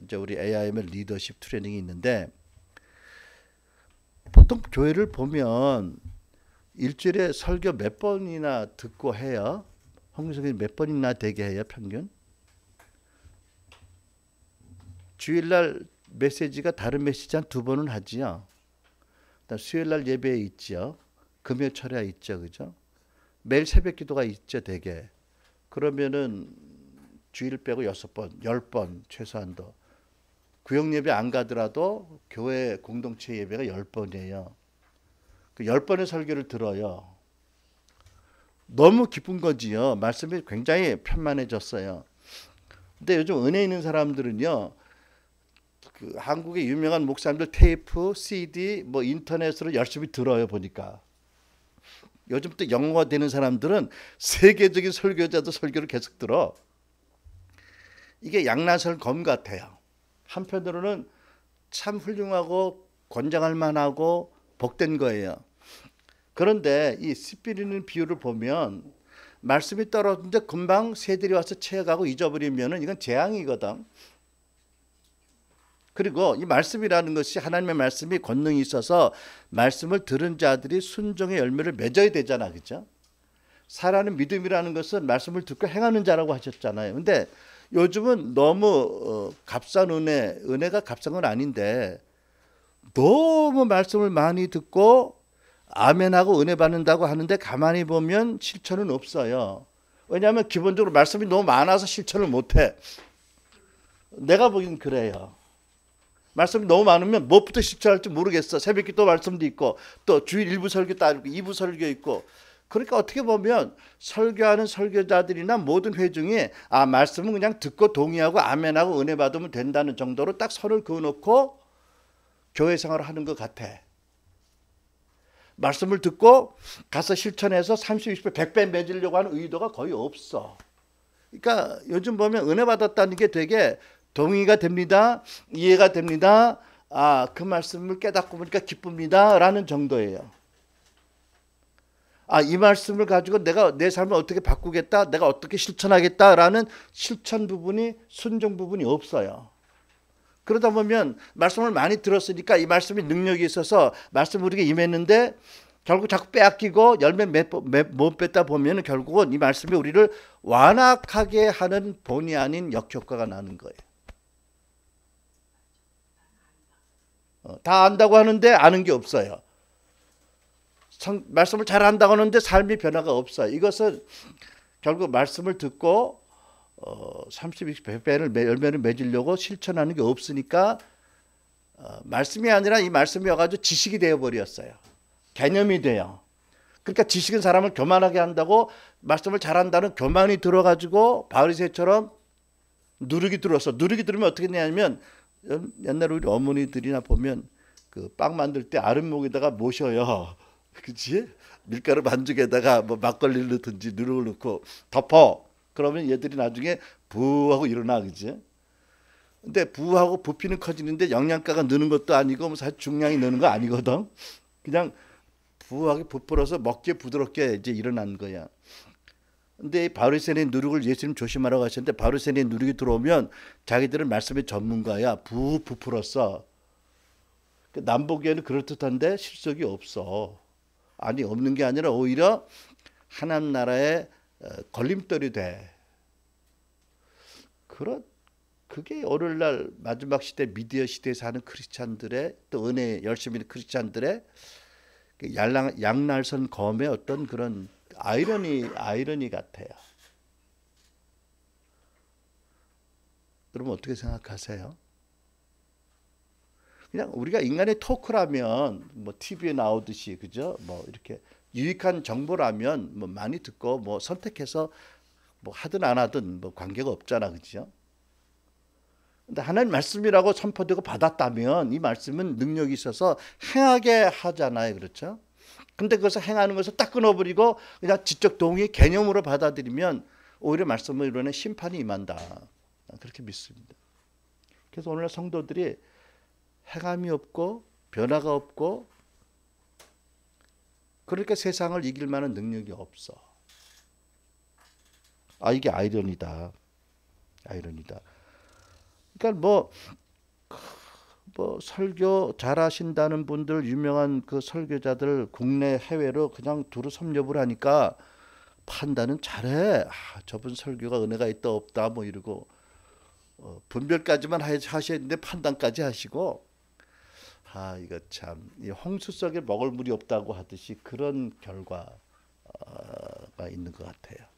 이제 우리 AIM의 리더십 트레이닝이 있는데, 보통 교회를 보면 일주일에 설교 몇 번이나 듣고 해요? 홍성이 몇 번이나 되게 해요, 평균? 주일날 메시지가 다른 메시지 한 두 번은 하지요. 수요일날 예배에 있죠. 금요 철야 있죠, 그죠? 매일 새벽 기도가 있죠, 대개. 그러면은 주일 빼고 6번, 10번 최소한도. 구역 예배 안 가더라도 교회 공동체 예배가 10번이에요. 그 10번의 설교를 들어요. 너무 기쁜 거지요. 말씀이 굉장히 편만해졌어요. 근데 요즘 은혜 있는 사람들은요, 그 한국의 유명한 목사님들 테이프, CD, 뭐 인터넷으로 열심히 들어요, 보니까. 요즘 또 영어가 되는 사람들은 세계적인 설교자도 설교를 계속 들어. 이게 양나설 검 같아요. 한편으로는 참 훌륭하고 권장할 만하고 복된 거예요. 그런데 이 씨 뿌리는 비유를 보면 말씀이 떨어졌는데 금방 새들이 와서 채워가고 잊어버리면은 이건 재앙이거든. 그리고 이 말씀이라는 것이 하나님의 말씀이 권능이 있어서 말씀을 들은 자들이 순종의 열매를 맺어야 되잖아, 그죠? 살아는 믿음이라는 것은 말씀을 듣고 행하는 자라고 하셨잖아요. 근데 요즘은 너무 값싼 은혜가 값싼 건 아닌데 너무 말씀을 많이 듣고 아멘하고 은혜 받는다고 하는데 가만히 보면 실천은 없어요. 왜냐하면 기본적으로 말씀이 너무 많아서 실천을 못해. 내가 보기엔 그래요. 말씀이 너무 많으면 무엇부터 실천할지 모르겠어. 새벽기도 말씀도 있고 또 주일 1부 설교 따르고 2부 설교 있고. 그러니까 어떻게 보면 설교하는 설교자들이나 모든 회중이 말씀은 그냥 듣고 동의하고 아멘하고 은혜 받으면 된다는 정도로 딱 선을 그어놓고 교회 생활을 하는 것 같아. 말씀을 듣고 가서 실천해서 30, 20배, 100배 맺으려고 하는 의도가 거의 없어. 그러니까 요즘 보면 은혜 받았다는 게 되게 동의가 됩니다. 이해가 됩니다. 그 말씀을 깨닫고 보니까 기쁩니다. 라는 정도예요. 이 말씀을 가지고 내가 내 삶을 어떻게 바꾸겠다, 내가 어떻게 실천하겠다라는 실천 부분이, 순종 부분이 없어요. 그러다 보면 말씀을 많이 들었으니까 이 말씀이 능력이 있어서 말씀 우리에게 임했는데 결국 자꾸 빼앗기고 열매 못 뺐다 보면 결국은 이 말씀이 우리를 완악하게 하는 본의 아닌 역효과가 나는 거예요. 다 안다고 하는데 아는 게 없어요. 말씀을 잘 안다고 하는데 삶의 변화가 없어요. 이것은 결국 말씀을 듣고 30, 20배를 열매를 맺으려고 실천하는 게 없으니까 말씀이 아니라 이 말씀이 와가지고 지식이 되어버렸어요. 개념이 돼요. 그러니까 지식은 사람을 교만하게 한다고 말씀을 잘한다는 교만이 들어가지고 바리새처럼 누룩이 들어서 누룩이 들으면 어떻게 되냐면 옛날에 우리 어머니들이나 보면 그 빵 만들 때 아랫목에다가 모셔요. 그치? 밀가루 반죽에다가 뭐 막걸리를 넣든지 누룩을 넣고 덮어. 그러면 얘들이 나중에 부하고 일어나, 그지? 근데 부하고 부피는 커지는데 영양가가 느는 것도 아니고 뭐 사실 중량이 느는 거 아니거든. 그냥 부하게 부풀어서 먹기에 부드럽게 이제 일어난 거야. 근데 바리새인의 누룩을 예수님 조심하라고 하셨는데 바리새인의 누룩이 들어오면 자기들은 말씀의 전문가야. 부풀었어. 남 보기에는 그럴듯한데 실속이 없어. 아니 없는 게 아니라 오히려 하나님 나라의 걸림돌이 돼. 그게 오늘날 마지막 시대 미디어 시대에 사는 크리스찬들의 또 은혜 열심히 있는 크리스찬들의 양날선 검의 어떤 그런 아이러니 같아요. 여러분 어떻게 생각하세요? 그냥 우리가 인간의 토크라면 뭐 TV에 나오듯이 그죠? 뭐 이렇게 유익한 정보라면 뭐 많이 듣고 뭐 선택해서 뭐 하든 안 하든 뭐 관계가 없잖아, 그죠? 근데 하나님 말씀이라고 선포되고 받았다면 이 말씀은 능력이 있어서 행하게 하잖아요, 그렇죠? 근데 그것을 행하는 것을 딱 끊어버리고 그냥 지적 동의 개념으로 받아들이면 오히려 말씀을 이루는 심판이 임한다. 그렇게 믿습니다. 그래서 오늘날 성도들이 행함이 없고 변화가 없고 그러니까 세상을 이길 만한 능력이 없어. 이게 아이러니다. 그러니까 뭐 설교 잘하신다는 분들 유명한 그 설교자들 국내 해외로 그냥 두루 섭렵을 하니까 판단은 잘해. 저분 설교가 은혜가 있다 없다 뭐 이러고 분별까지만 하셔야 되는데 판단까지 하시고 이거 참 홍수 속에 먹을 물이 없다고 하듯이 그런 결과가 있는 것 같아요.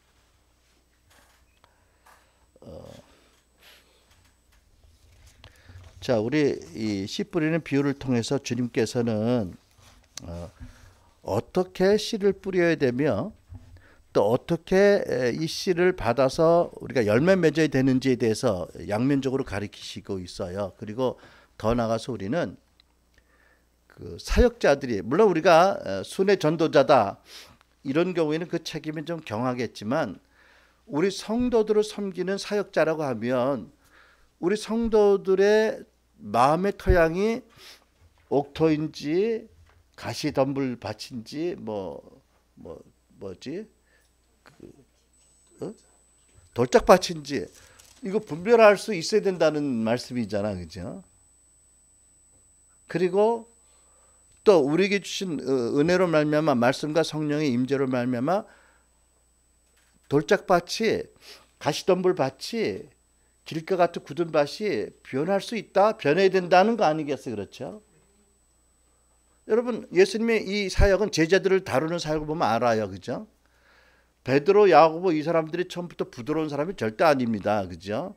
자, 우리 이 씨 뿌리는 비유를 통해서 주님께서는 어떻게 씨를 뿌려야 되며 또 어떻게 이 씨를 받아서 우리가 열매 맺어야 되는지에 대해서 양면적으로 가르치시고 있어요. 그리고 더 나아가서 우리는 그 사역자들이 물론 우리가 순회 전도자다 이런 경우에는 그 책임이 좀 경하겠지만 우리 성도들을 섬기는 사역자라고 하면 우리 성도들의 마음의 토양이 옥토인지 가시덤불 밭인지 뭐지 돌짝밭인지 이거 분별할 수 있어야 된다는 말씀이잖아, 그죠? 그리고 또 우리에게 주신 은혜로 말미암아 말씀과 성령의 임재로 말미암아 돌짝밭이 가시덤불 밭이 길가 같은 굳은 밭이 변할 수 있다, 변해야 된다는 거 아니겠어요, 그렇죠? 여러분 예수님의 이 사역은 제자들을 다루는 사역을 보면 알아요, 그죠? 베드로, 야고보 이 사람들이 처음부터 부드러운 사람이 절대 아닙니다, 그죠?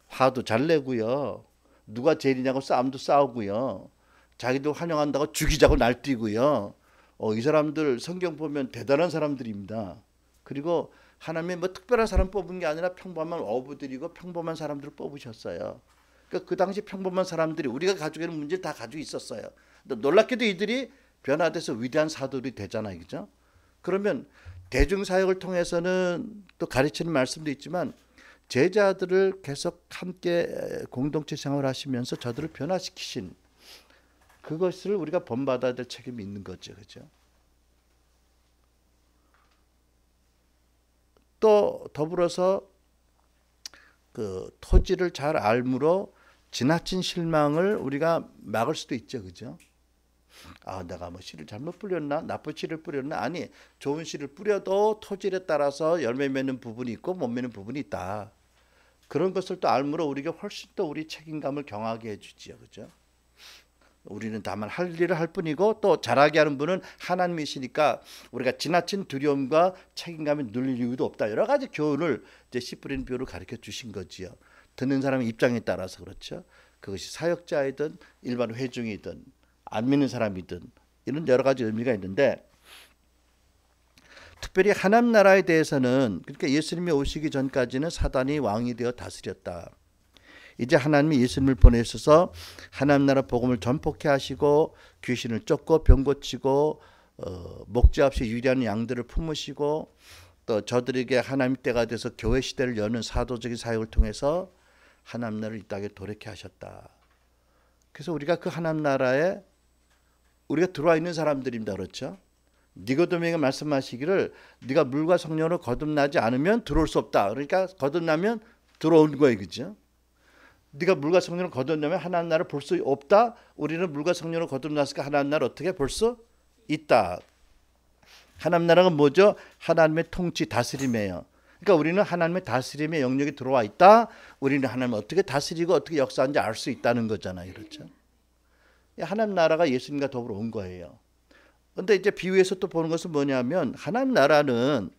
화도 잘 내고요, 누가 제일이냐고 싸움도 싸우고요, 자기도 환영한다고 죽이자고 날뛰고요. 이 사람들 성경 보면 대단한 사람들입니다. 그리고 하나님의 뭐 특별한 사람 뽑은 게 아니라 평범한 어부들이고 평범한 사람들을 뽑으셨어요. 그러니까 그 당시 평범한 사람들이 우리가 가지고 있는 문제를 다 가지고 있었어요. 놀랍게도 이들이 변화돼서 위대한 사도들이 되잖아요, 그죠? 그러면 대중사역을 통해서는 또 가르치는 말씀도 있지만 제자들을 계속 함께 공동체 생활을 하시면서 저들을 변화시키신 그것을 우리가 본받아야 될 책임이 있는 거죠, 그죠? 또 더불어서 그 토지를 잘 알므로 지나친 실망을 우리가 막을 수도 있죠, 그죠? 내가 뭐 씨를 잘못 뿌렸나, 나쁜 씨를 뿌렸나? 아니, 좋은 씨를 뿌려도 토질에 따라서 열매 맺는 부분이 있고 못 맺는 부분이 있다. 그런 것을 또 알므로 우리가 훨씬 더 우리 책임감을 경하게 해주지요, 그죠? 우리는 다만 할 일을 할 뿐이고 또 잘하게 하는 분은 하나님이시니까 우리가 지나친 두려움과 책임감이 눌릴 이유도 없다. 여러 가지 교훈을 이제 씨 뿌리는 비유를 가르쳐 주신 거지요. 듣는 사람의 입장에 따라서 그렇죠. 그것이 사역자이든 일반 회중이든 안 믿는 사람이든 이런 여러 가지 의미가 있는데, 특별히 하나님 나라에 대해서는, 그러니까 예수님이 오시기 전까지는 사단이 왕이 되어 다스렸다. 이제 하나님이 예수님을 보내셔서 하나님 나라 복음을 전폭해 하시고 귀신을 쫓고 병 고치고 목자 없이 유리한 양들을 품으시고 또 저들에게 하나님 때가 돼서 교회 시대를 여는 사도적인 사역을 통해서 하나님 나라를 이 땅에 도래케 하셨다. 그래서 우리가 그 하나님 나라에 우리가 들어와 있는 사람들입니다, 그렇죠? 니고데모에게 말씀하시기를 네가 물과 성령으로 거듭나지 않으면 들어올 수 없다. 그러니까 거듭나면 들어오는 거예요, 그죠? 네가 물과 성령으로 거듭나면 하나님 나라를 볼 수 없다. 우리는 물과 성령으로 거듭났으니까 하나님 나라를 어떻게 볼 수 있다. 하나님 나라가 뭐죠? 하나님의 통치, 다스림이에요. 그러니까 우리는 하나님의 다스림의 영역에 들어와 있다. 우리는 하나님을 어떻게 다스리고 어떻게 역사하는지 알 수 있다는 거잖아요, 그렇죠? 하나님 나라가 예수님과 더불어 온 거예요. 그런데 이제 비유에서 또 보는 것은 뭐냐면 하나님 나라는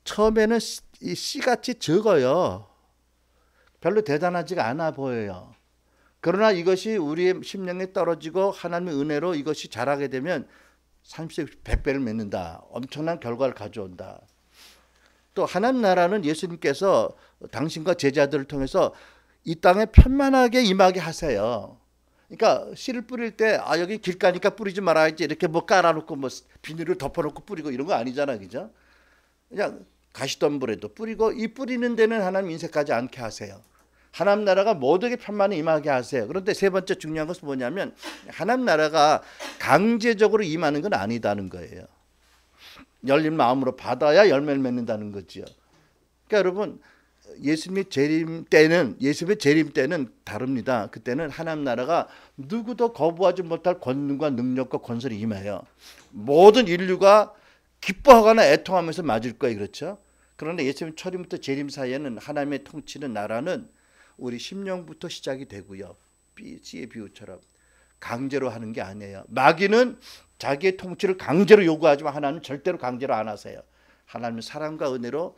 처음에는 이 씨같이 적어요. 별로 대단하지가 않아 보여요. 그러나 이것이 우리의 심령에 떨어지고 하나님의 은혜로 이것이 자라게 되면 30배, 100배를 맺는다. 엄청난 결과를 가져온다. 또 하나님 나라는 예수님께서 당신과 제자들을 통해서 이 땅에 편만하게 임하게 하세요. 그러니까 씨를 뿌릴 때 여기 길가니까 뿌리지 말아야지 이렇게 뭐 깔아놓고 뭐 비닐을 덮어놓고 뿌리고 이런 거 아니잖아, 그죠? 그냥 가시덤불에도 뿌리고 이 뿌리는 데는 하나님 인색하지 않게 하세요. 하나님 나라가 모두에게 편만히 임하게 하세요. 그런데 세 번째 중요한 것은 뭐냐면 하나님 나라가 강제적으로 임하는 건 아니다는 거예요. 열린 마음으로 받아야 열매를 맺는다는 거지요. 그러니까 여러분 예수님의 재림 때는 다릅니다. 그때는 하나님 나라가 누구도 거부하지 못할 권능과 능력과 권세를 임해요. 모든 인류가 기뻐하거나 애통하면서 맞을 거예요, 그렇죠? 그런데 예수님 초림부터 재림 사이에는 하나님의 통치는 나라는 우리 심령부터 시작이 되고요. 씨의 비유처럼 강제로 하는 게 아니에요. 마귀는 자기의 통치를 강제로 요구하지만 하나님은 절대로 강제로 안 하세요. 하나님은 사랑과 은혜로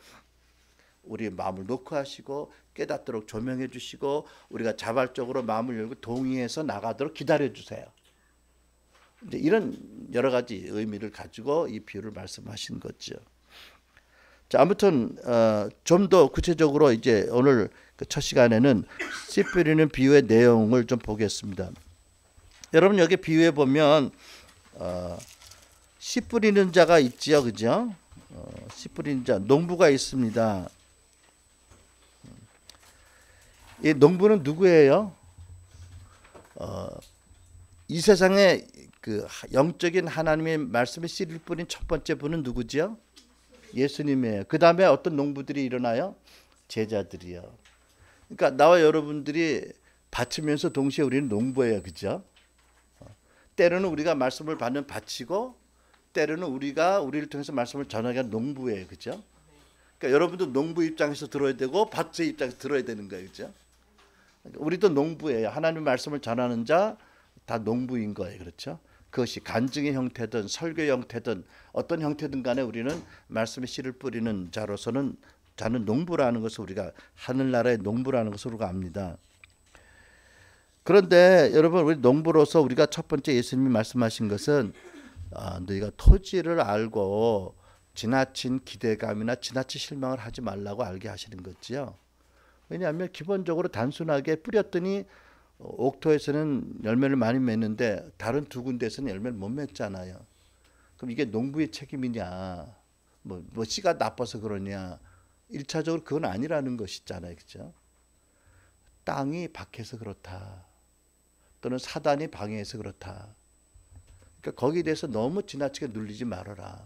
우리의 마음을 놓고 하시고 깨닫도록 조명해 주시고 우리가 자발적으로 마음을 열고 동의해서 나가도록 기다려 주세요. 이제 이런 여러 가지 의미를 가지고 이 비유를 말씀하신 거죠. 자, 아무튼 좀 더 구체적으로 이제 오늘 그 첫 시간에는 씨 뿌리는 비유의 내용을 좀 보겠습니다. 여러분 여기 비유에 보면 씨 뿌리는 자가 있지요, 그죠? 씨 뿌리는 자, 농부가 있습니다. 이 농부는 누구예요? 이 세상에 그 영적인 하나님의 말씀에 씨를 뿌린 첫 번째 분은 누구지요? 예수님이에요. 그 다음에 어떤 농부들이 일어나요? 제자들이요. 그러니까 나와 여러분들이 바치면서 동시에 우리는 농부예요, 그죠? 때로는 우리가 말씀을 받는 바치고, 때로는 우리가 우리를 통해서 말씀을 전하게 하는 농부예요, 그죠? 그러니까 여러분도 농부 입장에서 들어야 되고 밭의 입장에서 들어야 되는 거예요, 그죠? 그러니까 우리도 농부예요. 하나님의 말씀을 전하는 자 다 농부인 거예요, 그렇죠? 그것이 간증의 형태든 설교의 형태든 어떤 형태든 간에 우리는 말씀의 씨를 뿌리는 자로서는 자는 농부라는 것을 우리가 하늘나라의 농부라는 것을 우리가 압니다. 그런데 여러분 우리 농부로서 우리가 첫 번째 예수님이 말씀하신 것은 너희가 토지를 알고 지나친 기대감이나 지나친 실망을 하지 말라고 알게 하시는 거지요. 왜냐하면 기본적으로 단순하게 뿌렸더니 옥토에서는 열매를 많이 맺는데 다른 두 군데에서는 열매를 못 맺잖아요. 그럼 이게 농부의 책임이냐, 뭐 씨가 나빠서 그러냐, 1차적으로 그건 아니라는 것이잖아요, 그죠? 땅이 박해서 그렇다, 또는 사단이 방해해서 그렇다. 그러니까 거기에 대해서 너무 지나치게 눌리지 말아라.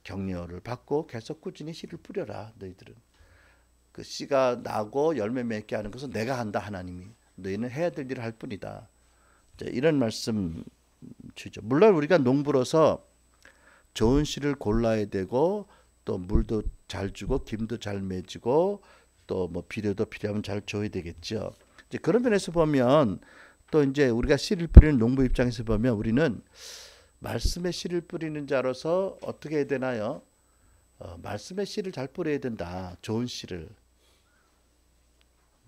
격려를 받고 계속 꾸준히 씨를 뿌려라. 너희들은 그 씨가 나고 열매 맺게 하는 것은 내가 한다. 하나님이 너희는 해야 될 일을 할 뿐이다. 이런 말씀 주죠. 물론 우리가 농부로서 좋은 씨를 골라야 되고 또 물도 잘 주고 김도 잘 맺고 또 뭐 비료도 필요하면 잘 줘야 되겠죠. 이제 그런 면에서 보면 또 이제 우리가 씨를 뿌리는 농부 입장에서 보면 우리는 말씀의 씨를 뿌리는 자로서 어떻게 해야 되나요? 말씀의 씨를 잘 뿌려야 된다. 좋은 씨를.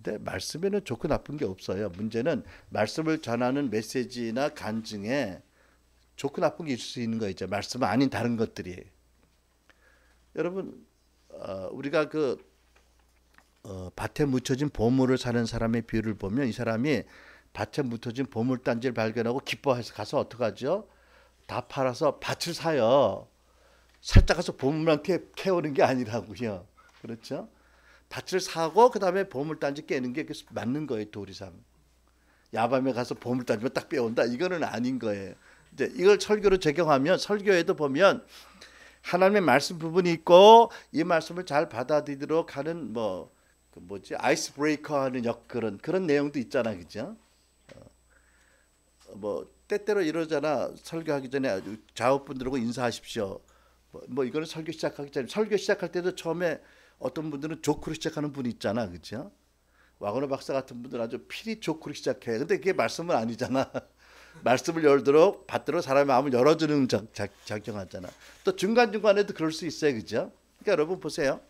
근데 말씀에는 좋고 나쁜 게 없어요. 문제는 말씀을 전하는 메시지나 간증에 좋고 나쁜 게 있을 수 있는 거 있죠. 말씀 아닌 다른 것들이. 여러분 우리가 밭에 묻혀진 보물을 사는 사람의 비유를 보면 이 사람이 밭에 묻혀진 보물단지를 발견하고 기뻐해서 가서 어떡하죠? 다 팔아서 밭을 사요. 살짝 가서 보물만 캐오는 게 아니라고요. 그렇죠? 밭을 사고 그 다음에 보물단지 깨는 게 맞는 거예요. 도리상. 야밤에 가서 보물단지만 딱 빼온다. 이거는 아닌 거예요. 이제 이걸 설교로 적용하면 설교에도 보면 하나님의 말씀 부분이 있고 이 말씀을 잘 받아들이도록 하는 아이스 브레이커 하는 그런 내용도 있잖아, 그죠? 때때로 이러잖아. 설교하기 전에 자업분들하고 인사하십시오. 이거는 설교 시작하기 전에 설교 시작할 때도 처음에 어떤 분들은 조크로 시작하는 분이 있잖아, 그죠? 와그너 박사 같은 분들은 아주 필히 조크로 시작해. 근데 그게 말씀은 아니잖아. 말씀을 열도록 받도록 사람의 마음을 열어주는 작정하잖아. 또 중간중간에도 그럴 수 있어요, 그죠? 그러니까 여러분 보세요.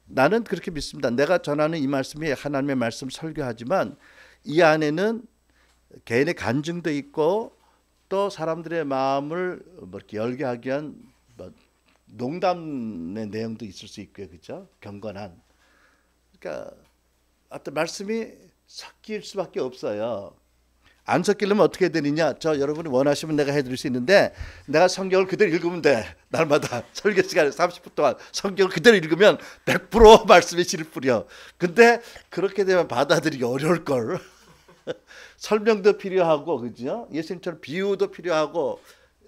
나는 그렇게 믿습니다. 내가 전하는 이 말씀이 하나님의 말씀 설교하지만 이 안에는 개인의 간증도 있고 또 사람들의 마음을 이렇게 열게 하기 위한 농담의 내용도 있을 수 있고요, 그죠? 경건한. 그러니까 어떤 말씀이 섞일 수밖에 없어요. 안 섞이려면 어떻게 되느냐? 여러분이 원하시면 내가 해드릴 수 있는데 내가 성경을 그대로 읽으면 돼. 날마다 설교 시간에 30분 동안 성경을 그대로 읽으면 100% 말씀의 씨를 뿌려. 근데 그렇게 되면 받아들이기 어려울 걸. 설명도 필요하고, 그죠? 예수님처럼 비유도 필요하고,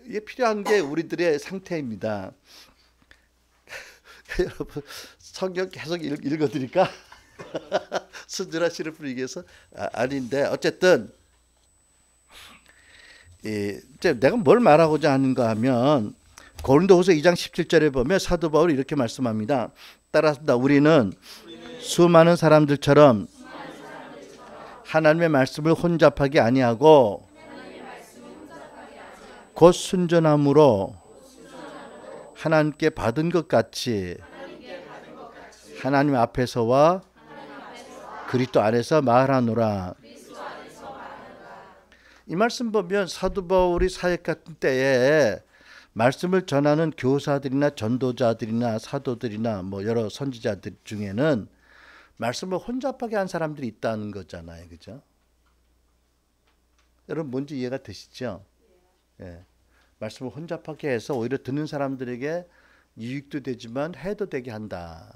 이게 필요한 게 우리들의 상태입니다. 여러분 성경 계속 읽어드릴까? 순전한 씨를 뿌리기 위해서 아닌데 어쨌든 이제 내가 뭘 말하고자 하는가 하면 고린도후서 2장 17절에 보면 사도 바울이 이렇게 말씀합니다. 따라합니다. 우리는 수많은 사람들처럼 하나님의 말씀을 혼잡하게 아니하고 곧 순전함으로 하나님께 받은 것 같이 하나님 앞에서와 그리스도 안에서 말하노라. 이 말씀 보면 사도 바울이 사역 같은 때에 말씀을 전하는 교사들이나 전도자들이나 사도들이나 여러 선지자들 중에는 말씀을 혼잡하게 한 사람들이 있다는 거잖아요, 그죠? 여러분 뭔지 이해가 되시죠? 예. 말씀을 혼잡하게 해서 오히려 듣는 사람들에게 유익도 되지만 해도 되게 한다.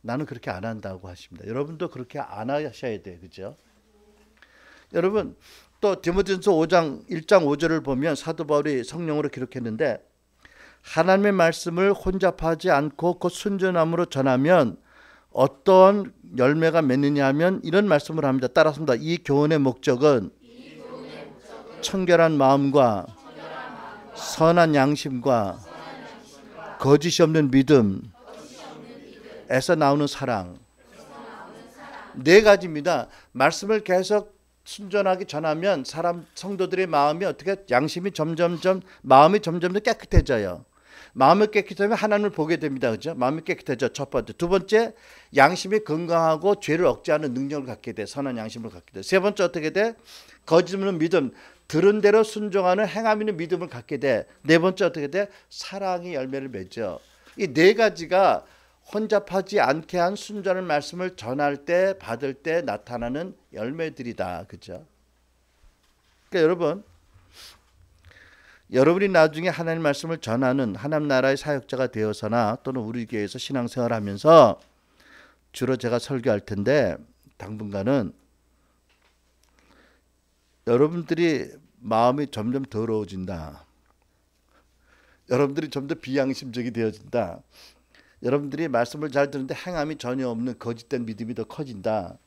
나는 그렇게 안 한다고 하십니다. 여러분도 그렇게 안 하셔야 돼요, 그죠? 여러분 또 디모데전서 5장 1장 5절을 보면 사도 바울이 성령으로 기록했는데 하나님의 말씀을 혼잡하지 않고 곧 순전함으로 전하면 어떤 열매가 맺느냐 하면 이런 말씀을 합니다. 따라합니다. 이 교훈의 목적은 청결한 마음과 선한 양심과 거짓이 없는 믿음에서 나오는 사랑. 네 가지입니다. 말씀을 계속 순전하게 전하면 성도들의 마음이 어떻게 마음이 점점 더 깨끗해져요. 마음이 깨끗하면 하나님을 보게 됩니다. 그죠? 마음이 깨끗해져. 첫 번째. 두 번째, 양심이 건강하고 죄를 억제하는 능력을 갖게 돼. 선한 양심을 갖게 돼. 세 번째 어떻게 돼? 거짓 없는 믿음. 들은 대로 순종하는 행함 있는 믿음을 갖게 돼. 네 번째 어떻게 돼? 사랑이 열매를 맺죠. 이 네 가지가 혼잡하지 않게 한 순전한 말씀을 전할 때 받을 때 나타나는 열매들이다. 그죠? 그러니까 여러분이 나중에 하나님 말씀을 전하는 하나님 나라의 사역자가 되어서나 또는 우리 교회에서 신앙생활하면서 주로 제가 설교할 텐데 당분간은 여러분들이 마음이 점점 더러워진다. 여러분들이 좀 더 비양심적이 되어진다. 여러분들이 말씀을 잘 듣는데 행함이 전혀 없는 거짓된 믿음이 더 커진다.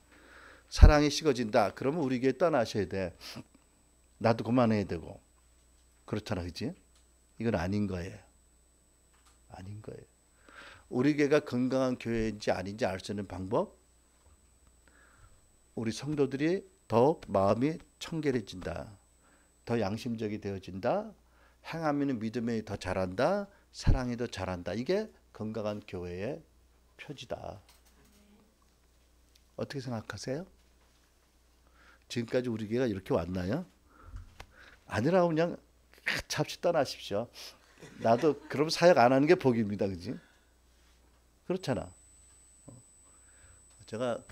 사랑이 식어진다. 그러면 우리 교회 떠나셔야 돼. 나도 그만해야 되고. 그렇잖아, 그렇지? 이건 아닌 거예요. 아닌 거예요. 우리 교회가 건강한 교회인지 아닌지 알 수 있는 방법? 우리 성도들이 더 마음이 청결해진다. 더 양심적이 되어진다. 행함 있는 믿음에 더 자란다. 사랑이 더 자란다. 이게 건강한 교회의 표지다. 어떻게 생각하세요? 지금까지 우리 교회가 이렇게 왔나요? 아니라고 그냥 잡시 떠나십시오. 나도 그럼 사역 안 하는 게 복입니다. 그지? 그렇잖아. 제가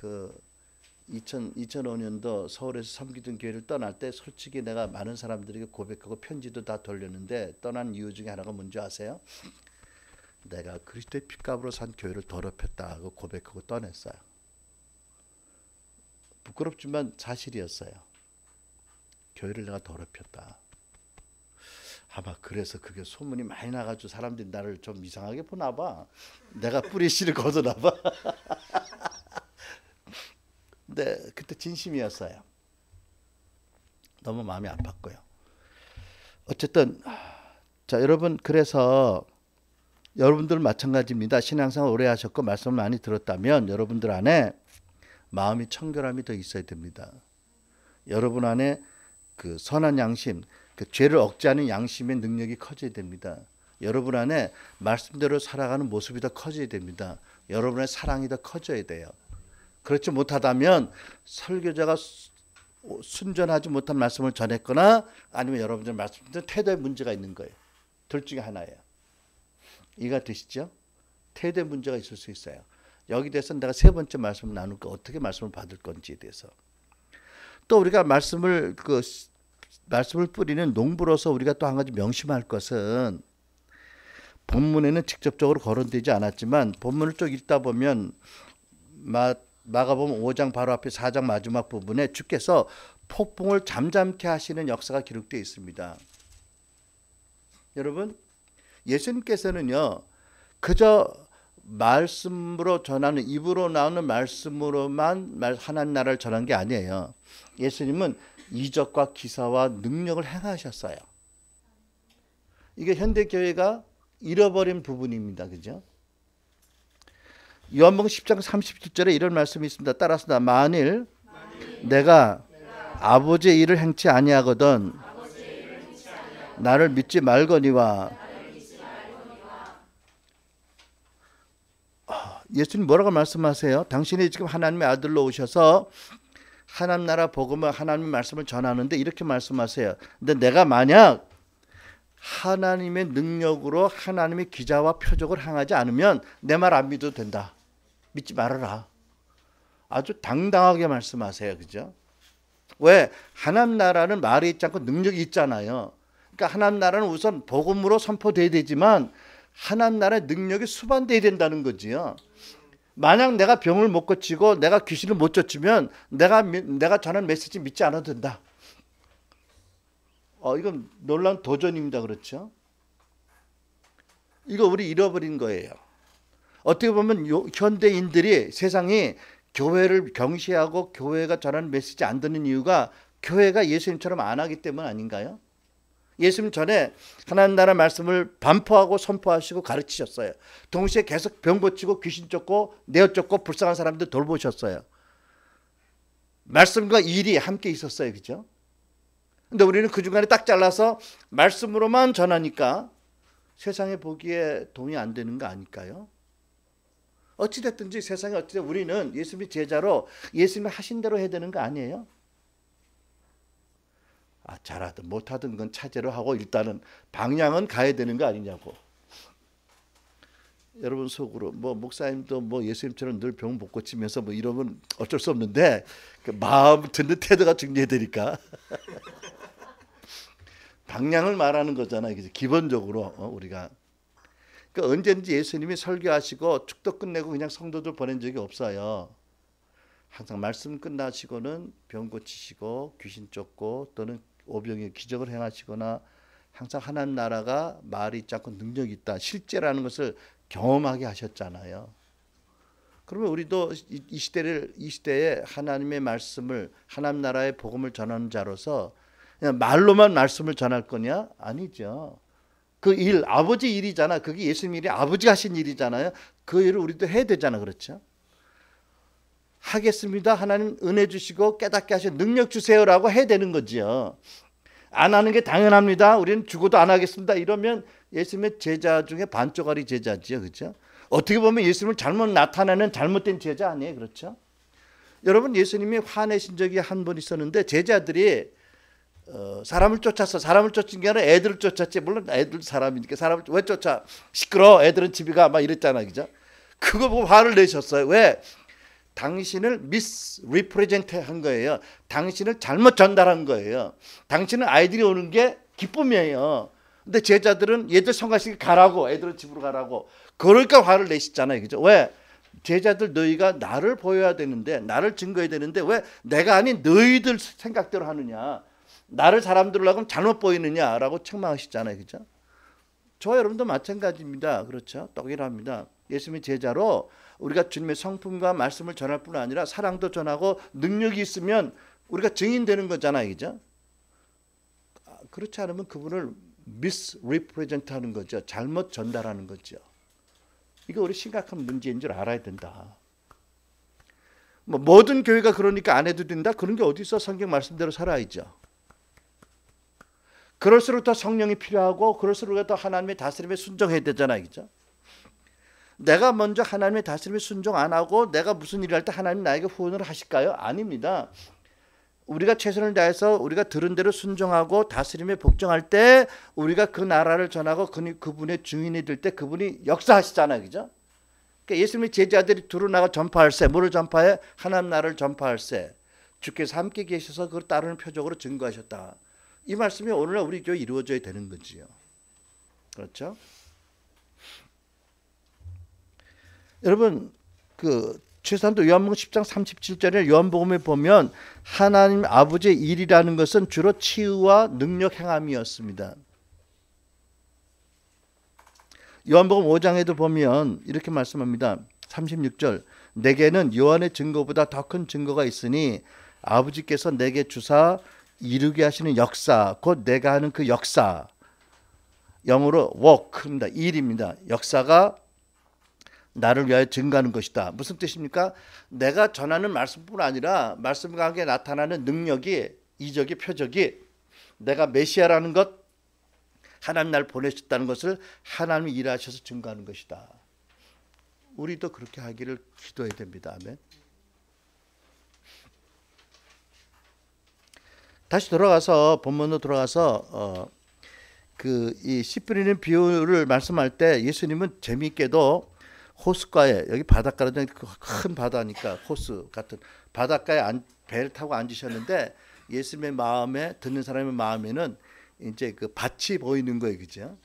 2005년도 서울에서 섬기던 교회를 떠날 때 솔직히 내가 많은 사람들에게 고백하고 편지도 다 돌렸는데 떠난 이유 중에 하나가 뭔지 아세요? 내가 그리스도의 핏값으로 산 교회를 더럽혔다 고 고백하고 떠났어요. 부끄럽지만 사실이었어요. 교회를 내가 더럽혔다. 아마 그래서 그게 소문이 많이 나가지고 사람들이 나를 좀 이상하게 보나 봐. 내가 뿌리 씨를 걷어나 봐. 근데 그때 진심이었어요. 너무 마음이 아팠고요. 어쨌든 자 여러분 그래서 여러분들 마찬가지입니다. 신앙생활 오래 하셨고 말씀을 많이 들었다면 여러분들 안에 마음이 청결함이 더 있어야 됩니다. 여러분 안에 그 선한 양심, 그 죄를 억제하는 양심의 능력이 커져야 됩니다. 여러분 안에 말씀대로 살아가는 모습이 더 커져야 됩니다. 여러분의 사랑이 더 커져야 돼요. 그렇지 못하다면 설교자가 순전하지 못한 말씀을 전했거나 아니면 여러분들 말씀들 태도에 문제가 있는 거예요. 둘 중에 하나예요. 이해가 되시죠? 태도에 문제가 있을 수 있어요. 여기 대해서 내가 세 번째 말씀을 나눌 거 어떻게 말씀을 받을 건지에 대해서. 또 우리가 말씀을 뿌리는 농부로서 우리가 또 한 가지 명심할 것은 본문에는 직접적으로 거론되지 않았지만 본문을 쭉 읽다 보면 마가복음 5장 바로 앞에 4장 마지막 부분에 주께서 폭풍을 잠잠케 하시는 역사가 기록되어 있습니다. 여러분 예수님께서는요 그저 말씀으로 전하는 입으로 나오는 말씀으로만 하나님 나라를 전한 게 아니에요. 예수님은 이적과 기사와 능력을 행하셨어요. 이게 현대교회가 잃어버린 부분입니다. 그죠? 요한복음 10장 37절에 이런 말씀이 있습니다. 따라서 만일 내가 아버지의 일을 행치 아니하거든 나를 믿지 말거니와. 예수님 뭐라고 말씀하세요? 당신이 지금 하나님의 아들로 오셔서 하나님 나라 복음을 하나님의 말씀을 전하는데 이렇게 말씀하세요. 근데 내가 만약 하나님의 능력으로 하나님의 기자와 표적을 행하지 않으면 내 말 안 믿어도 된다. 믿지 말아라. 아주 당당하게 말씀하세요. 그죠? 왜? 하나님 나라는 말이 있지 않고 능력이 있잖아요. 그러니까 하나님 나라는 우선 복음으로 선포돼야 되지만 하나님 나라의 능력이 수반돼야 된다는 거지요. 만약 내가 병을 못 고치고 내가 귀신을 못 쫓으면 내가 전한 메시지 믿지 않아도 된다. 이건 놀라운 도전입니다. 그렇죠? 이거 우리 잃어버린 거예요. 어떻게 보면 현대인들이 세상이 교회를 경시하고 교회가 전하는 메시지 안 듣는 이유가 교회가 예수님처럼 안 하기 때문 아닌가요? 예수님 전에 하나님 나라 말씀을 반포하고 선포하시고 가르치셨어요. 동시에 계속 병 고치고 귀신 쫓고 내어 쫓고 불쌍한 사람들 돌보셨어요. 말씀과 일이 함께 있었어요. 그죠? 근데 우리는 그 중간에 딱 잘라서 말씀으로만 전하니까 세상에 보기에 도움이 안 되는 거 아닐까요? 어찌됐든지 세상에 어찌됐든 우리는 예수님의 제자로 예수님이 하신 대로 해야 되는 거 아니에요? 잘하든 못하든 건 차제로 하고 일단은 방향은 가야 되는 거 아니냐고. 여러분 속으로 목사님도 예수님처럼 늘 병 못 고치면서 이러면 어쩔 수 없는데 그 마음 듣는 태도가 중요해되니까 방향을 말하는 거잖아요. 기본적으로 우리가 그러니까 언제든지 예수님이 설교하시고 축도 끝내고 그냥 성도들 보낸 적이 없어요. 항상 말씀 끝나시고는 병 고치시고 귀신 쫓고 또는 오병의 기적을 행하시거나 항상 하나님 나라가 말이 있지 않고 능력이 있다. 실제라는 것을 경험하게 하셨잖아요. 그러면 우리도 이 시대에 하나님의 말씀을 하나님 나라의 복음을 전하는 자로서 그냥 말로만 말씀을 전할 거냐? 아니죠. 그 일, 아버지 일이잖아. 그게 예수님 일이 아버지가 하신 일이잖아요. 그 일을 우리도 해야 되잖아. 그렇죠? 하겠습니다. 하나님 은혜 주시고 깨닫게 하시고 능력 주세요라고 해야 되는 거지요. 안 하는 게 당연합니다. 우리는 죽어도 안 하겠습니다. 이러면 예수님의 제자 중에 반쪽짜리 제자지요. 그렇죠? 어떻게 보면 예수님을 잘못 나타내는 잘못된 제자 아니에요. 그렇죠? 여러분 예수님이 화내신 적이 한 번 있었는데 제자들이 사람을 쫓은 게 아니라 애들을 쫓았지. 물론 애들 사람이니까 사람을 왜 쫓아? 시끄러. 애들은 집에 가. 막 이랬잖아. 그죠? 그거 보고 화를 내셨어요. 왜? 당신을 misrepresent 한 거예요. 당신을 잘못 전달한 거예요. 당신은 아이들이 오는 게 기쁨이에요. 근데 제자들은 얘들 성가시게 가라고, 애들은 집으로 가라고. 그러니까 화를 내시잖아요. 그죠? 왜? 제자들 너희가 나를 보여야 되는데, 나를 증거해야 되는데 왜 내가 아닌 너희들 생각대로 하느냐? 나를 사람들로 하면 잘못 보이느냐라고 책망하시잖아요. 그죠? 저와 여러분도 마찬가지입니다. 그렇죠? 동일합니다. 예수님의 제자로 우리가 주님의 성품과 말씀을 전할 뿐 아니라 사랑도 전하고 능력이 있으면 우리가 증인되는 거잖아요. 그죠? 그렇지 않으면 그분을 misrepresent 하는 거죠. 잘못 전달하는 거죠. 이거 우리 심각한 문제인 줄 알아야 된다. 모든 교회가 그러니까 안 해도 된다? 그런 게 어디 있어? 성경 말씀대로 살아야죠. 그럴수록 더 성령이 필요하고 그럴수록 더 하나님의 다스림에 순종해야 되잖아요. 그죠? 내가 먼저 하나님의 다스림에 순종 안 하고 내가 무슨 일을 할 때 하나님 나에게 후원을 하실까요? 아닙니다. 우리가 최선을 다해서 우리가 들은 대로 순종하고 다스림에 복종할 때 우리가 그 나라를 전하고 그분의 증인이 될 때 그분이 역사하시잖아요. 그죠? 그러니까 예수님의 제자들이 두루 나가 전파할세. 뭐를 전파해? 하나님 나라를 전파할세. 주께서 함께 계셔서 그걸 따르는 표적으로 증거하셨다. 이 말씀이 오늘날 우리 교회에 이루어져야 되는 거지요. 그렇죠? 여러분 최소한도 요한복음 10장 37절에 요한복음에 보면 하나님 아버지의 일이라는 것은 주로 치유와 능력 행함이었습니다. 요한복음 5장에도 보면 이렇게 말씀합니다. 36절 내게는 요한의 증거보다 더 큰 증거가 있으니 아버지께서 내게 주사 이루게 하시는 역사 곧 내가 하는 그 역사 영어로 work입니다. 일입니다. 역사가 나를 위하여 증거하는 것이다. 무슨 뜻입니까? 내가 전하는 말씀뿐 아니라 말씀과 함께 나타나는 능력이 이적이 표적이 내가 메시아라는 것 하나님 날 보내셨다는 것을 하나님이 일하셔서 증거하는 것이다. 우리도 그렇게 하기를 기도해야 됩니다. 아멘. 다시 돌아가서 본문으로 돌아가서 이 씨 뿌리는 비유를 말씀할 때 예수님은 재미있게도 호숫가에 여기 바닷가라는 큰 바다니까 호수 같은 바닷가에 배를 타고 앉으셨는데 예수님의 마음에 듣는 사람의 마음에는 이제 그 밭이 보이는 거예요, 그죠?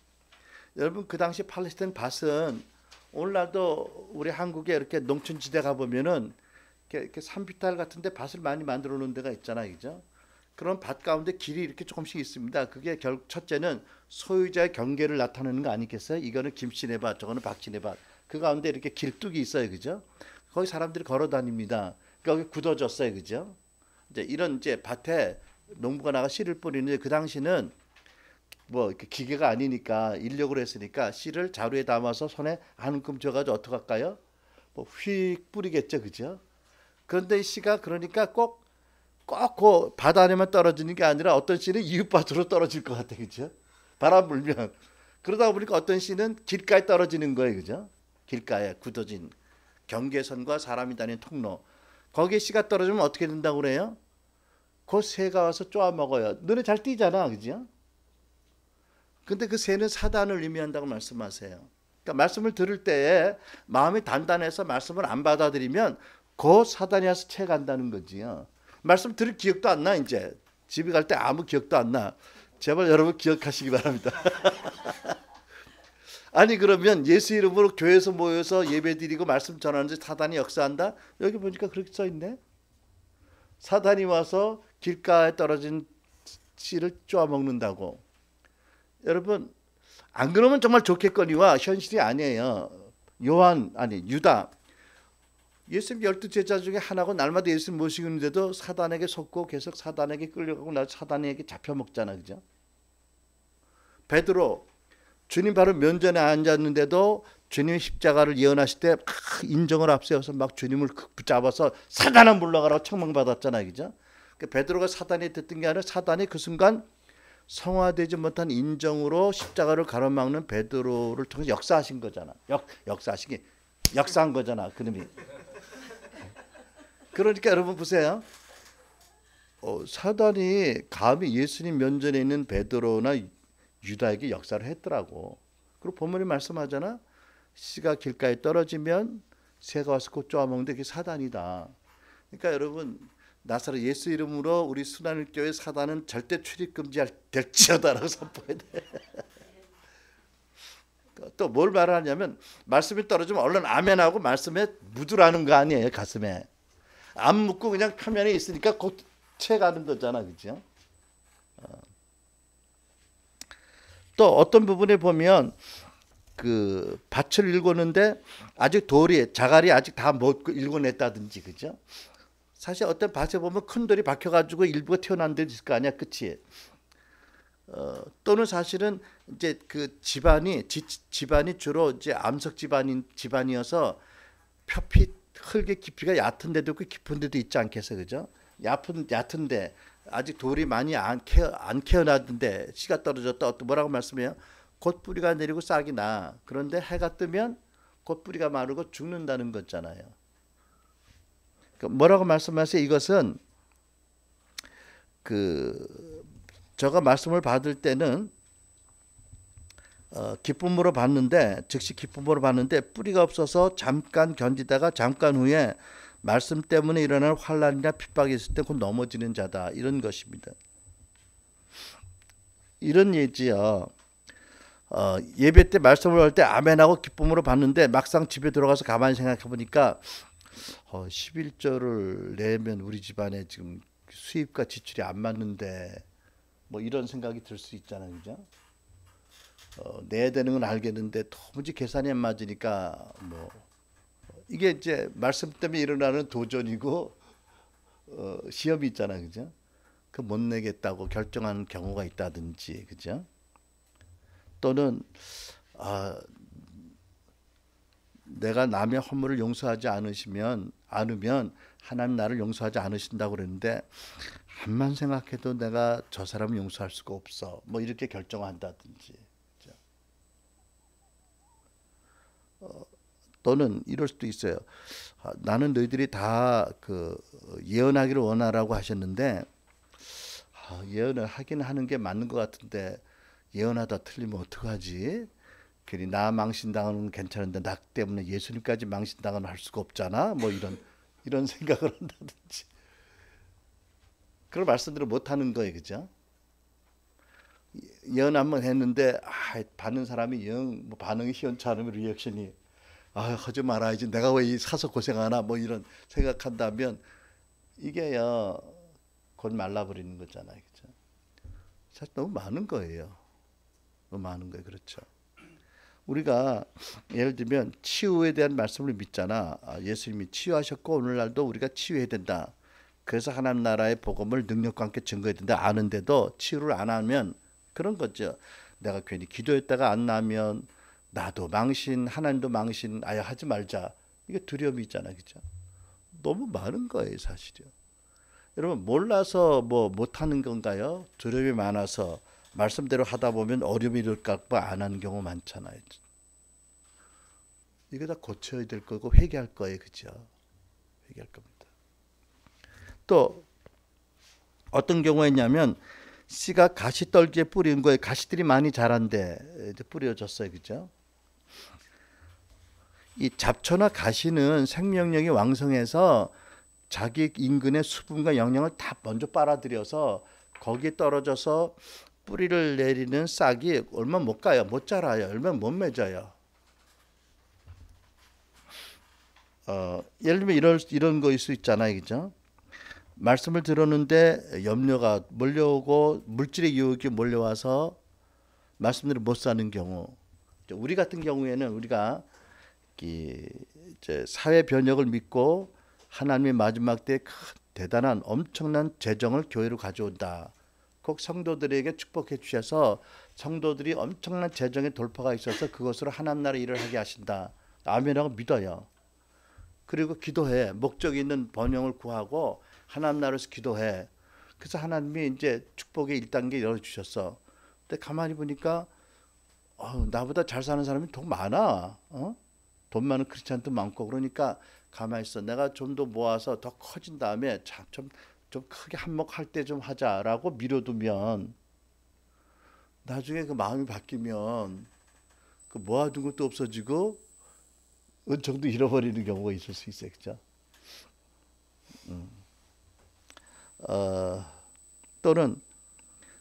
여러분 그 당시 팔레스타인 밭은 오늘날도 우리 한국에 이렇게 농촌 지대 가 보면은 이렇게 산비탈 같은데 밭을 많이 만들어 놓은 데가 있잖아요, 그죠? 그런 밭 가운데 길이 이렇게 조금씩 있습니다. 그게 첫째는 소유자의 경계를 나타내는 거 아니겠어요? 이거는 김씨네 밭, 저거는 박씨네 밭. 그 가운데 이렇게 길쭉이 있어요, 그죠? 거기 사람들이 걸어 다닙니다. 그러니까 거기 굳어졌어요, 그죠? 이제 이런 이제 밭에 농부가 나가 씨를 뿌리는데 그 당시는 뭐 이렇게 기계가 아니니까 인력으로 했으니까 씨를 자루에 담아서 손에 한 움큼 져가지고 어떡할까요? 뭐 휙 뿌리겠죠, 그죠? 그런데 이 씨가 그러니까 꼭 그 바다 안에만 떨어지는 게 아니라 어떤 씨는 이웃밭으로 떨어질 것 같아, 그죠? 바람 불면. 그러다 보니까 어떤 씨는 길가에 떨어지는 거예요, 그죠? 길가에 굳어진 경계선과 사람이 다니는 통로. 거기에 씨가 떨어지면 어떻게 된다고 그래요? 그 새가 와서 쪼아 먹어요. 눈에 잘 띄잖아, 그죠? 근데 그 새는 사단을 의미한다고 말씀하세요. 그러니까 말씀을 들을 때에 마음이 단단해서 말씀을 안 받아들이면 그 사단이 와서 채간다는 거지요. 말씀 들을 기억도 안 나, 이제. 집에 갈 때 아무 기억도 안 나. 제발 여러분 기억하시기 바랍니다. 아니 그러면 예수 이름으로 교회에서 모여서 예배드리고 말씀 전하는데 사단이 역사한다? 여기 보니까 그렇게 써있네. 사단이 와서 길가에 떨어진 씨를 쪼아먹는다고. 여러분 안 그러면 정말 좋겠거니와 현실이 아니에요. 유다 예수님 12제자 중에 하나고 날마다 예수님 모시고 있는데도 사단에게 속고 계속 사단에게 끌려가고 나 사단에게 잡혀먹잖아, 그죠? 베드로 주님 바로 면전에 앉았는데도 주님 십자가를 예언하실 때 인정을 앞세워서 막 주님을 붙잡아서 사단아 물러가라고 책망받았잖아, 그죠? 베드로가 사단이 됐던 게 아니라 사단이 그 순간 성화되지 못한 인정으로 십자가를 가로막는 베드로를 통해서 역사하신 거잖아. 역사한 거잖아, 그놈이. 그러니까 여러분 보세요. 사단이 감히 예수님 면전에 있는 베드로나 유다에게 역사를 했더라고. 그리고 본문이 말씀하잖아. 씨가 길가에 떨어지면 새가 와서 곧 쪼아먹는데 그게 사단이다. 그러니까 여러분 나사렛 예수 이름으로 우리 순환일교회 사단은 절대 출입 금지될지어다라고 선포해야 돼. 또 뭘 말하냐면 말씀이 떨어지면 얼른 아멘하고 말씀에 묻으라는 거 아니에요, 가슴에. 안 묻고 그냥 표면에 있으니까 곧 채가는 거잖아, 그죠? 또 어떤 부분에 보면 그 밭을 일구는데 아직 자갈이 아직 다 못 일궈냈다든지, 그죠? 사실 어떤 밭에 보면 큰 돌이 박혀가지고 일부가 튀어나온 데도 있을 거 아니야, 그치? 또는 사실은 이제 그 집안이 주로 이제 암석 집안이어서 표피 흙의 깊이가 얕은 데도 있고 깊은 데도 있지 않겠어요, 그죠? 얕은데 아직 돌이 많이 안 캐어나는데 씨가 떨어졌다. 뭐라고 말씀해요? 곧 뿌리가 내리고 싹이 나. 그런데 해가 뜨면 곧 뿌리가 마르고 죽는다는 거잖아요. 뭐라고 말씀하세요? 이것은 제가 말씀을 받을 때는 기쁨으로 받는데 즉시 기쁨으로 받는데 뿌리가 없어서 잠깐 견디다가 잠깐 후에 말씀 때문에 일어나는 환난이나 핍박이 있을 때 곧 넘어지는 자다, 이런 것입니다. 이런 예지요. 예배 때 말씀을 할 때 아멘하고 기쁨으로 받는데 막상 집에 들어가서 가만히 생각해 보니까 11조를 내면 우리 집안에 지금 수입과 지출이 안 맞는데 뭐 이런 생각이 들 수 있잖아요, 그죠? 내야 되는 건 알겠는데 도무지 계산이 안 맞으니까 뭐 이게 이제 말씀 때문에 일어나는 도전이고 시험이 있잖아요, 그죠? 그 못 내겠다고 결정하는 경우가 있다든지, 그죠? 또는 내가 남의 허물을 용서하지 않으면 하나님 나를 용서하지 않으신다고 그랬는데 한만 생각해도 내가 저 사람을 용서할 수가 없어, 뭐 이렇게 결정한다든지, 그죠? 또는 이럴 수도 있어요. 나는 너희들이 다 예언하기를 원하라고 하셨는데 예언을 하긴 하는 게 맞는 것 같은데 예언하다 틀리면 어떡하지? 괜히 나 망신당하는 건 괜찮은데 나 때문에 예수님까지 망신당하면 할 수가 없잖아, 뭐 이런 생각을 한다든지, 그런 말씀들을 못 하는 거예요, 그죠? 예언 한번 했는데 받는 사람이 영 반응이 시원치 않으면 리액션이 하지 말아야지. 내가 왜 사서 고생하나 뭐 이런 생각한다면 이게요 곧 말라버리는 거잖아요. 그죠? 사실 너무 많은 거예요. 너무 많은 거예요. 그렇죠. 우리가 예를 들면 치유에 대한 말씀을 믿잖아. 예수님이 치유하셨고 오늘날도 우리가 치유해야 된다. 그래서 하나님 나라의 복음을 능력과 함께 증거해야 된다. 아는데도 치유를 안 하면 그런 거죠. 내가 괜히 기도했다가 안 나면 나도 망신, 하나님도 망신, 아예 하지 말자. 이게 두려움이 있잖아. 그죠? 너무 많은 거예요, 사실이요. 여러분 몰라서 뭐 못하는 건가요? 두려움이 많아서 말씀대로 하다 보면 어려움이 일까 봐 안 하는 경우 많잖아요. 이거 다 고쳐야 될 거고 회개할 거예요. 그죠? 회개할 겁니다. 또 어떤 경우가 있냐면 씨가 가시떨기에 뿌린 거에 가시들이 많이 자란데 이제 뿌려졌어요. 그죠? 이 잡초나 가시는 생명력이 왕성해서 자기 인근의 수분과 영양을 다 먼저 빨아들여서 거기에 떨어져서 뿌리를 내리는 싹이 얼마 못 가요. 못 자라요. 얼마 못 맺어요. 예를 들면 이런 거일 수 있잖아요. 그죠? 말씀을 들었는데 염려가 몰려오고 물질의 유혹이 몰려와서 말씀대로 못 사는 경우. 우리 같은 경우에는 우리가 이제 사회 변혁을 믿고 하나님의 마지막 때에 대단한 엄청난 재정을 교회로 가져온다. 꼭 성도들에게 축복해 주셔서 성도들이 엄청난 재정의 돌파가 있어서 그것으로 하나님 나라 일을 하게 하신다. 아멘하고 믿어요. 그리고 기도해. 목적 있는 번영을 구하고 하나님 나라에서 기도해. 그래서 하나님이 이제 축복의 1단계 열어주셨어. 근데 가만히 보니까 나보다 잘 사는 사람이 더 많아. 돈 많은 크리스찬도 많고. 그러니까 가만히 있어. 내가 좀 더 모아서 더 커진 다음에 좀 크게 한몫할 때 좀 하자라고 미뤄두면 나중에 그 마음이 바뀌면 그 모아둔 것도 없어지고 은총도 잃어버리는 경우가 있을 수 있어요. 그죠? 또는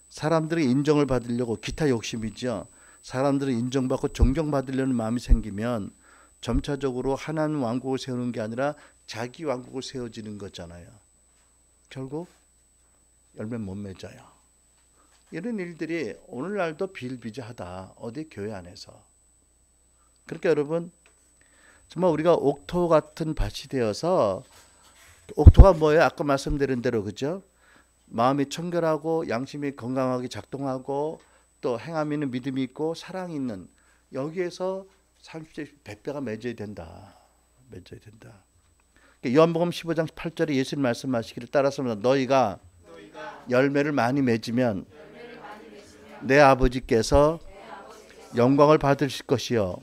사람들의 인정을 받으려고 기타 욕심이죠. 사람들의 인정받고 존경받으려는 마음이 생기면 점차적으로 하나님 왕국을 세우는 게 아니라 자기 왕국을 세워지는 거잖아요. 결국 열매 못 맺어요. 이런 일들이 오늘날도 비일비재하다. 어디 교회 안에서. 그러니까 여러분 정말 우리가 옥토 같은 밭이 되어서 옥토가 뭐예요? 아까 말씀드린 대로 그죠? 마음이 청결하고 양심이 건강하게 작동하고 또 행함 있는 믿음이 있고 사랑이 있는 여기에서 30배 100배가 맺어야 된다. 맺어야 된다. 요한복음 15장 8절에 예수님 말씀하시기를 따라서 너희가 열매를 많이 맺으면 내 아버지께서 영광을 받으실 것이요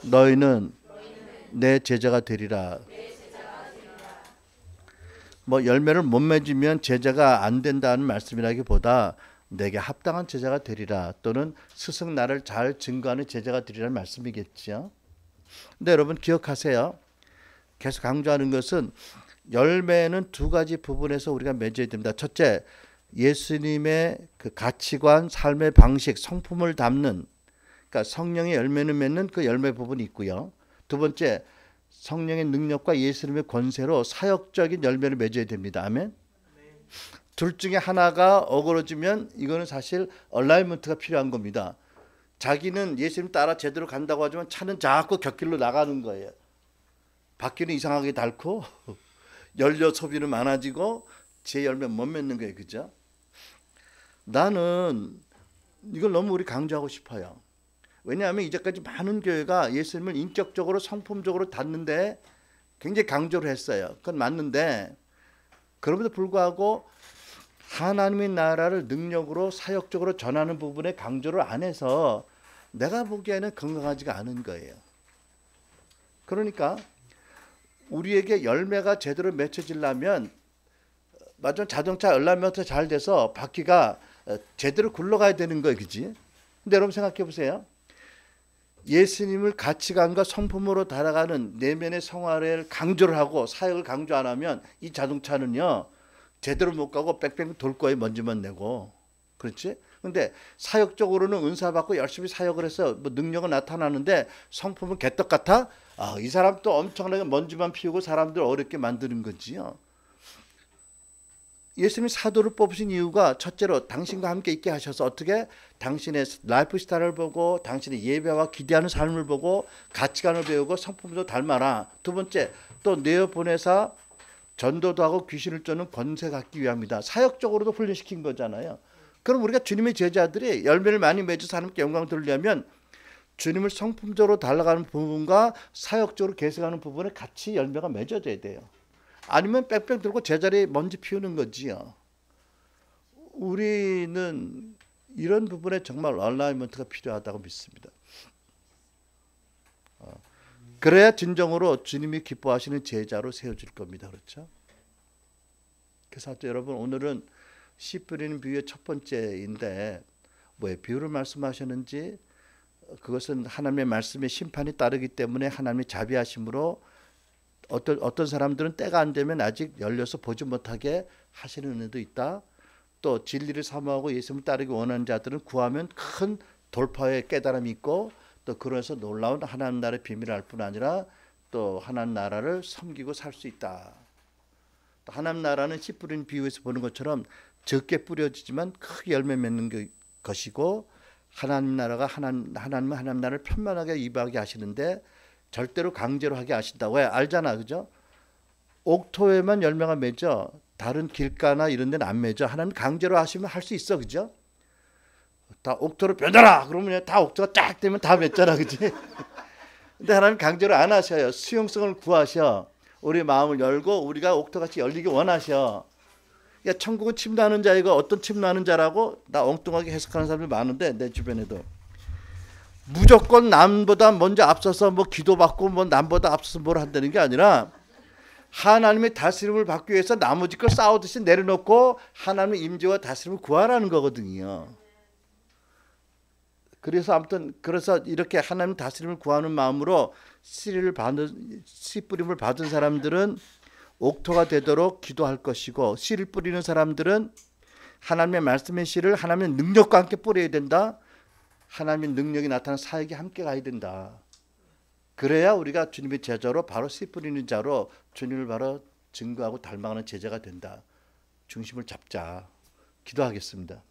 너희는 내 제자가 되리라. 뭐 열매를 못 맺으면 제자가 안 된다는 말씀이라기보다 내게 합당한 제자가 되리라 또는 스승 나를 잘 증거하는 제자가 되리라는 말씀이겠죠. 근데 여러분 기억하세요. 계속 강조하는 것은 열매는 두 가지 부분에서 우리가 맺어야 됩니다. 첫째, 예수님의 그 가치관, 삶의 방식, 성품을 담는 그러니까 성령의 열매는 맺는 그 열매 부분이 있고요. 두 번째, 성령의 능력과 예수님의 권세로 사역적인 열매를 맺어야 됩니다. 아멘. 둘 중에 하나가 어그러지면 이거는 사실 얼라이먼트가 필요한 겁니다. 자기는 예수님 따라 제대로 간다고 하지만 차는 자꾸 곁길로 나가는 거예요. 바퀴는 이상하게 닳고 연료 소비는 많아지고 제 열매 못 맺는 거예요. 그죠? 나는 이걸 너무 우리 강조하고 싶어요. 왜냐하면 이제까지 많은 교회가 예수님을 인격적으로 성품적으로 닫는데 굉장히 강조를 했어요. 그건 맞는데 그럼에도 불구하고 하나님의 나라를 능력으로 사역적으로 전하는 부분에 강조를 안 해서 내가 보기에는 건강하지가 않은 거예요. 그러니까 우리에게 열매가 제대로 맺혀지려면 맞아 자동차 얼라이먼트 잘 돼서 바퀴가 제대로 굴러가야 되는 거예요. 그지? 근데 여러분 생각해 보세요. 예수님을 가치관과 성품으로 달아가는 내면의 생활을 강조를 하고 사역을 강조 안 하면 이 자동차는요 제대로 못 가고 빽빽 돌 거예요. 먼지만 내고. 그렇지? 근데 사역적으로는 은사 받고 열심히 사역을 해서 뭐 능력은 나타나는데 성품은 개떡 같아? 아, 이 사람 또 엄청나게 먼지만 피우고 사람들 어렵게 만드는 거지요. 예수님이 사도를 뽑으신 이유가 첫째로 당신과 함께 있게 하셔서 어떻게 당신의 라이프 스타일을 보고 당신의 예배와 기대하는 삶을 보고 가치관을 배우고 성품도 닮아라. 두 번째, 또 내어 보내사 전도도 하고 귀신을 쫓는 권세 갖기 위함이다. 사역적으로도 훈련시킨 거잖아요. 그럼 우리가 주님의 제자들이 열매를 많이 맺어서 하나님께 영광 돌리려면 주님을 성품적으로 달라가는 부분과 사역적으로 계승하는 부분에 같이 열매가 맺어져야 돼요. 아니면 빽빽 들고 제자리에 먼지 피우는 거지요. 우리는 이런 부분에 정말 얼라이먼트가 필요하다고 믿습니다. 그래야 진정으로 주님이 기뻐하시는 제자로 세워질 겁니다. 그렇죠? 그래서 여러분 오늘은 씨 뿌리는 비유의 첫 번째인데 왜 비유를 말씀하셨는지 그것은 하나님의 말씀의 심판이 따르기 때문에 하나님의 자비하심으로 어떤 사람들은 때가 안 되면 아직 열려서 보지 못하게 하시는 은혜도 있다. 또 진리를 사모하고 예수님을 따르기 원하는 자들은 구하면 큰 돌파의 깨달음이 있고 또 그래서 놀라운 하나님 나라의 비밀을 알 뿐 아니라 또 하나님 나라를 섬기고 살 수 있다. 또 하나님 나라는 씨 뿌리는 비유에서 보는 것처럼 적게 뿌려지지만 크게 열매 맺는 것이고 하나님 나라가 하나님은 하나님 나라를 편만하게 이바하게 하시는데 절대로 강제로 하게 하신다고 해. 알잖아. 그죠? 옥토에만 열매가 맺어. 다른 길가나 이런 데는 안 맺어. 하나님 강제로 하시면 할 수 있어. 그죠? 다 옥토로 변하라. 그러면 다 옥토가 쫙 되면 다 맺잖아. 그지? 근데 하나님 강제로 안 하셔요. 수용성을 구하셔. 우리 마음을 열고 우리가 옥토같이 열리기 원하셔. 야, 천국은 침노하는 자이고 어떤 침노하는 자라고 나 엉뚱하게 해석하는 사람이 많은데 내 주변에도. 무조건 남보다 먼저 앞서서 뭐 기도받고 뭐 남보다 앞서서 뭘 한다는 게 아니라 하나님의 다스림을 받기 위해서 나머지 걸 싸우듯이 내려놓고 하나님의 임재와 다스림을 구하라는 거거든요. 그래서 아무튼 그래서 이렇게 하나님 다스림을 구하는 마음으로 씨 뿌림을 받은 사람들은 옥토가 되도록 기도할 것이고 씨를 뿌리는 사람들은 하나님의 말씀의 씨를 하나님의 능력과 함께 뿌려야 된다. 하나님의 능력이 나타나는 사역에 함께 가야 된다. 그래야 우리가 주님의 제자로 바로 씨 뿌리는 자로 주님을 바로 증거하고 닮아가는 제자가 된다. 중심을 잡자. 기도하겠습니다.